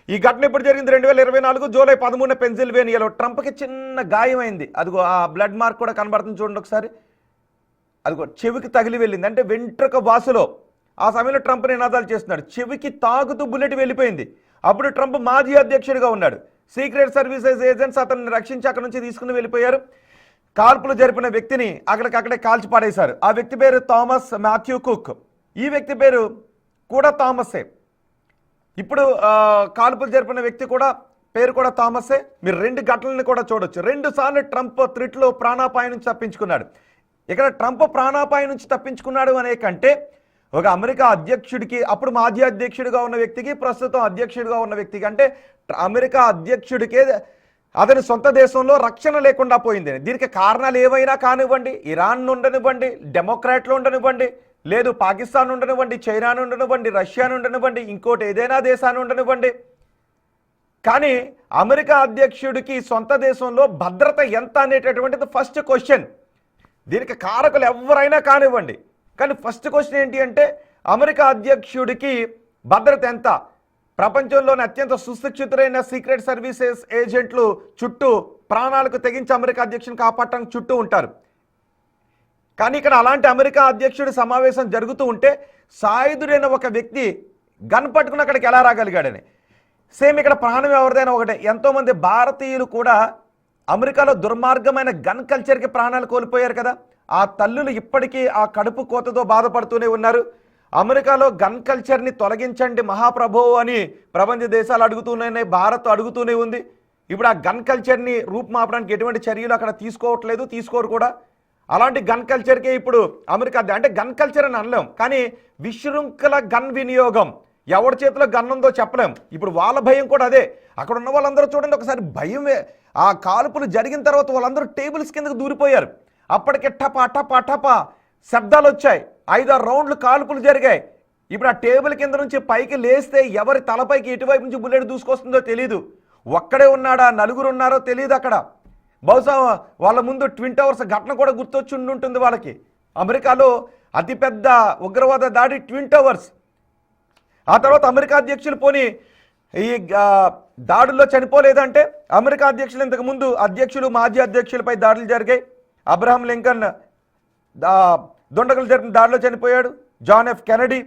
ఈ ఘటన ఇప్పుడు జరిగింది 2024 జూలై 13 పెన్సిల్వేనియాలో. ట్రంప్కి చిన్న గాయమైంది. అదిగో ఆ బ్లడ్ మార్క్ కూడా కనబడుతుంది చూడండి ఒకసారి. అదిగో చెవికి తగిలి వెళ్ళింది, అంటే వెంట్రుక వాసులో. ఆ సమయంలో ట్రంప్ నినాదాలు చేస్తున్నాడు. చెవికి తాగుతూ బుల్లెట్ వెళ్ళిపోయింది. అప్పుడు ట్రంప్ మాజీ అధ్యక్షుడిగా ఉన్నాడు. సీక్రెట్ సర్వీసెస్ ఏజెంట్స్ అతన్ని రక్షించి అక్కడి నుంచి తీసుకుని వెళ్ళిపోయారు. కాల్పులు జరిపిన వ్యక్తిని అక్కడికక్కడే కాల్చి పాడేశారు. ఆ వ్యక్తి పేరు థామస్ మాథ్యూ కుక్. ఈ వ్యక్తి పేరు కూడా థామసే. ఇప్పుడు కాల్పులు జరిపిన వ్యక్తి కూడా పేరు కూడా థామసే. మీరు 2 ఘటనలను కూడా చూడొచ్చు. 2 సార్లు ట్రంప్ త్రిట్లో ప్రాణాపాయం నుంచి తప్పించుకున్నాడు. ఇక్కడ ట్రంప్ ప్రాణాపాయం నుంచి తప్పించుకున్నాడు అనే కంటే ఒక అమెరికా అధ్యక్షుడికి, అప్పుడు మాజీ అధ్యక్షుడిగా ఉన్న వ్యక్తికి, ప్రస్తుతం అధ్యక్షుడిగా ఉన్న వ్యక్తికి, అంటే అమెరికా అధ్యక్షుడికే అతని సొంత దేశంలో రక్షణ లేకుండా పోయింది. దీనికి కారణాలు ఏవైనా కానివ్వండి, ఇరాన్ ఉండనివ్వండి, డెమోక్రాట్లు ఉండనివ్వండి, లేదు పాకిస్తాన్ ఉండనివ్వండి, చైనా ఉండనివ్వండి, రష్యా ఉండనివ్వండి, ఇంకోటి ఏదైనా దేశాన్ని ఉండనివ్వండి. కానీ అమెరికా అధ్యక్షుడికి సొంత దేశంలో భద్రత ఎంత అనేటటువంటిది ఫస్ట్ క్వశ్చన్. దీనికి కారకులు ఎవరైనా కానివ్వండి, కానీ ఫస్ట్ క్వశ్చన్ ఏంటి అంటే అమెరికా అధ్యక్షుడికి భద్రత ఎంత? ప్రపంచంలోని అత్యంత సుశిక్షితులైన సీక్రెట్ సర్వీసెస్ ఏజెంట్లు చుట్టూ ప్రాణాలకు తెగించి అమెరికా అధ్యక్షుని కాపాడటానికి చుట్టూ ఉంటారు. కానీ ఇక్కడ అలాంటి అమెరికా అధ్యక్షుడి సమావేశం జరుగుతూ ఉంటే సాయుధుడైన ఒక వ్యక్తి గన్ పట్టుకుని అక్కడికి ఎలా రాగలిగాడని. సేమ్ ఇక్కడ ప్రాణం ఎవరిదైనా ఒకటే. ఎంతోమంది భారతీయులు కూడా అమెరికాలో దుర్మార్గమైన గన్ కల్చర్కి ప్రాణాలు కోల్పోయారు కదా. ఆ తల్లులు ఇప్పటికీ ఆ కడుపు కోతతో బాధపడుతూనే ఉన్నారు. అమెరికాలో గన్ కల్చర్ని తొలగించండి మహాప్రభు అని ప్రపంచ దేశాలు అడుగుతూనే, భారత్ అడుగుతూనే ఉంది. ఇప్పుడు ఆ గన్ కల్చర్ని రూపుమాపడానికి ఎటువంటి చర్యలు అక్కడ తీసుకోవట్లేదు, తీసుకోరు కూడా. అలాంటి గన్ కల్చర్కే ఇప్పుడు అమెరికా, అంటే గన్ కల్చర్ అని అనలేం, కానీ విశృంఖల గన్ వినియోగం, ఎవరి చేతిలో గన్ ఉందో చెప్పలేం. ఇప్పుడు వాళ్ళ భయం కూడా అదే. అక్కడ ఉన్న వాళ్ళందరూ చూడండి ఒకసారి, భయమే. ఆ కాల్పులు జరిగిన తర్వాత వాళ్ళందరూ టేబుల్స్ కిందకు దూరిపోయారు. అప్పటికే టపా టపా టపా శబ్దాలు వచ్చాయి. 5-6 రౌండ్లు కాల్పులు జరిగాయి. ఇప్పుడు ఆ టేబుల్ కింద నుంచి పైకి లేస్తే ఎవరి తలపైకి ఎటువైపు నుంచి బుల్లెట్ దూసుకొస్తుందో తెలియదు. ఒక్కడే ఉన్నాడా, నలుగురు ఉన్నారో తెలియదు అక్కడ. బహుశా వాళ్ళ ముందు ట్విన్ టవర్స్ ఘటన కూడా గుర్తొచ్చి ఉంటుంది వాళ్ళకి. అమెరికాలో అతిపెద్ద ఉగ్రవాద దాడి ట్విన్ టవర్స్. ఆ తర్వాత అమెరికా అధ్యక్షులు పోని ఈ దాడుల్లో చనిపోలేదంటే, అమెరికా అధ్యక్షులు ఇంతకుముందు అధ్యక్షులు మాజీ అధ్యక్షులపై దాడులు జరిగాయి. అబ్రహం లింకన్ దుండగులు జరిపిన దాడిలో చనిపోయాడు. జాన్ ఎఫ్ కెనడీ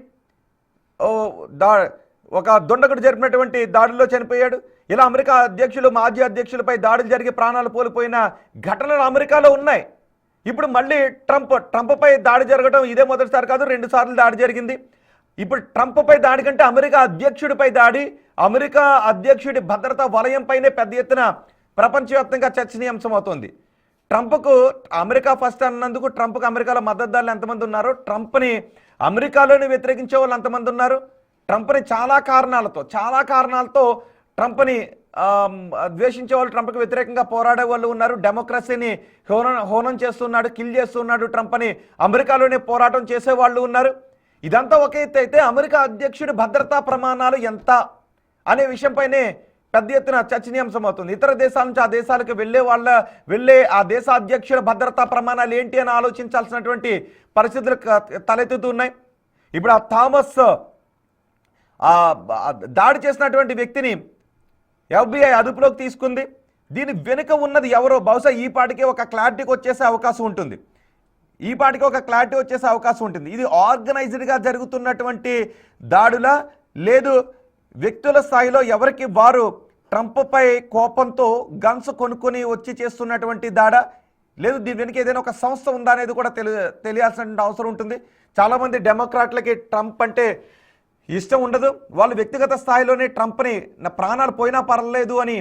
ఒక దుండగుడు జరిపినటువంటి దాడుల్లో చనిపోయాడు. ఇలా అమెరికా అధ్యక్షులు మాజీ అధ్యక్షులపై దాడులు జరిగి ప్రాణాలు కోల్పోయిన ఘటనలు అమెరికాలో ఉన్నాయి. ఇప్పుడు మళ్ళీ ట్రంప్పై దాడి జరగడం ఇదే మొదటిసారి కాదు, 2 సార్లు దాడి జరిగింది. ఇప్పుడు ట్రంప్పై దాడి కంటే అమెరికా అధ్యక్షుడిపై దాడి, అమెరికా అధ్యక్షుడి భద్రతా వలయంపైనే పెద్ద ఎత్తున ప్రపంచవ్యాప్తంగా చర్చనీయాంశం అవుతోంది. ట్రంప్కు అమెరికా ఫస్ట్ అన్నందుకు ట్రంప్కు అమెరికాలో మద్దతుదారులు ఎంతమంది ఉన్నారో, ట్రంప్ని అమెరికాలోనే వ్యతిరేకించే వాళ్ళు ఎంతమంది ఉన్నారు. ట్రంప్ని చాలా కారణాలతో ట్రంప్ని ద్వేషించే వాళ్ళు, ట్రంప్కి వ్యతిరేకంగా పోరాడే వాళ్ళు ఉన్నారు. డెమోక్రసీని హోనం చేస్తున్నాడు, కిల్ చేస్తున్నాడు ట్రంప్ అని అమెరికాలోనే పోరాటం చేసే వాళ్ళు ఉన్నారు. ఇదంతా ఒక ఎత్తు అయితే, అమెరికా అధ్యక్షుడి భద్రతా ప్రమాణాలు ఎంత అనే విషయంపైనే పెద్ద ఎత్తున చర్చనీయాంశం అవుతుంది. ఇతర దేశాల నుంచి ఆ దేశాలకు వెళ్ళే ఆ దేశ అధ్యక్షుల భద్రతా ప్రమాణాలు ఏంటి అని ఆలోచించాల్సినటువంటి పరిస్థితులు తలెత్తుతున్నాయి. ఇప్పుడు ఆ థామస్ దాడి చేసినటువంటి వ్యక్తిని FBI అదుపులోకి తీసుకుంది. దీని వెనుక ఉన్నది ఎవరో బహుశా ఈ పాటికే ఒక క్లారిటీకి వచ్చేసే అవకాశం ఉంటుంది. ఇది ఆర్గనైజ్డ్గా జరుగుతున్నటువంటి దాడులా, లేదు వ్యక్తుల స్థాయిలో ఎవరికి వారు ట్రంప్పై కోపంతో గన్స్ కొనుక్కొని వచ్చి చేస్తున్నటువంటి దాడా, లేదు దీని వెనుక ఏదైనా ఒక సంస్థ ఉందా అనేది కూడా తెలియాల్సిన అవసరం ఉంటుంది. చాలామంది డెమోక్రాట్లకి ట్రంప్ అంటే ఇష్టం ఉండదు. వాళ్ళు వ్యక్తిగత స్థాయిలోనే ట్రంప్ని నా ప్రాణాలు పోయినా పర్లేదు అని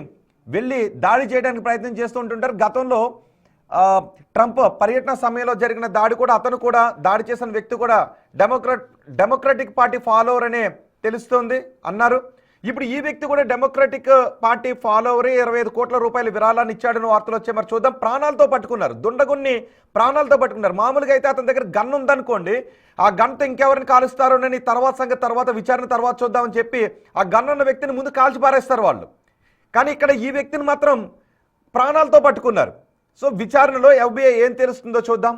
వెళ్ళి దాడి చేయడానికి ప్రయత్నం చేస్తూ ఉంటుంటారు. గతంలో ట్రంప్ పర్యటన సమయంలో జరిగిన దాడి కూడా, అతను కూడా దాడి చేసిన వ్యక్తి కూడా డెమోక్రటిక్ పార్టీ ఫాలోవర్ అనే తెలుస్తోంది అన్నారు. ఇప్పుడు ఈ వ్యక్తి కూడా డెమోక్రటిక్ పార్టీ ఫాలోవరే 25 కోట్ల రూపాయల విరాళాన్ని ఇచ్చాడని వార్తలు వచ్చాయి. మరి చూద్దాం. ప్రాణాలతో పట్టుకున్నారు, దుండగుణ్ణి ప్రాణాలతో పట్టుకున్నారు. మామూలుగా అయితే అతని దగ్గర గన్ ఉందనుకోండి, ఆ గన్తో ఇంకెవరిని కాలుస్తారోనని తర్వాత విచారణ తర్వాత చూద్దామని చెప్పి ఆ గన్ ఉన్న వ్యక్తిని ముందు కాల్చి పారేస్తారు వాళ్ళు. కానీ ఇక్కడ ఈ వ్యక్తిని మాత్రం ప్రాణాలతో పట్టుకున్నారు. సో విచారణలో FBI ఏం తెలుస్తుందో చూద్దాం.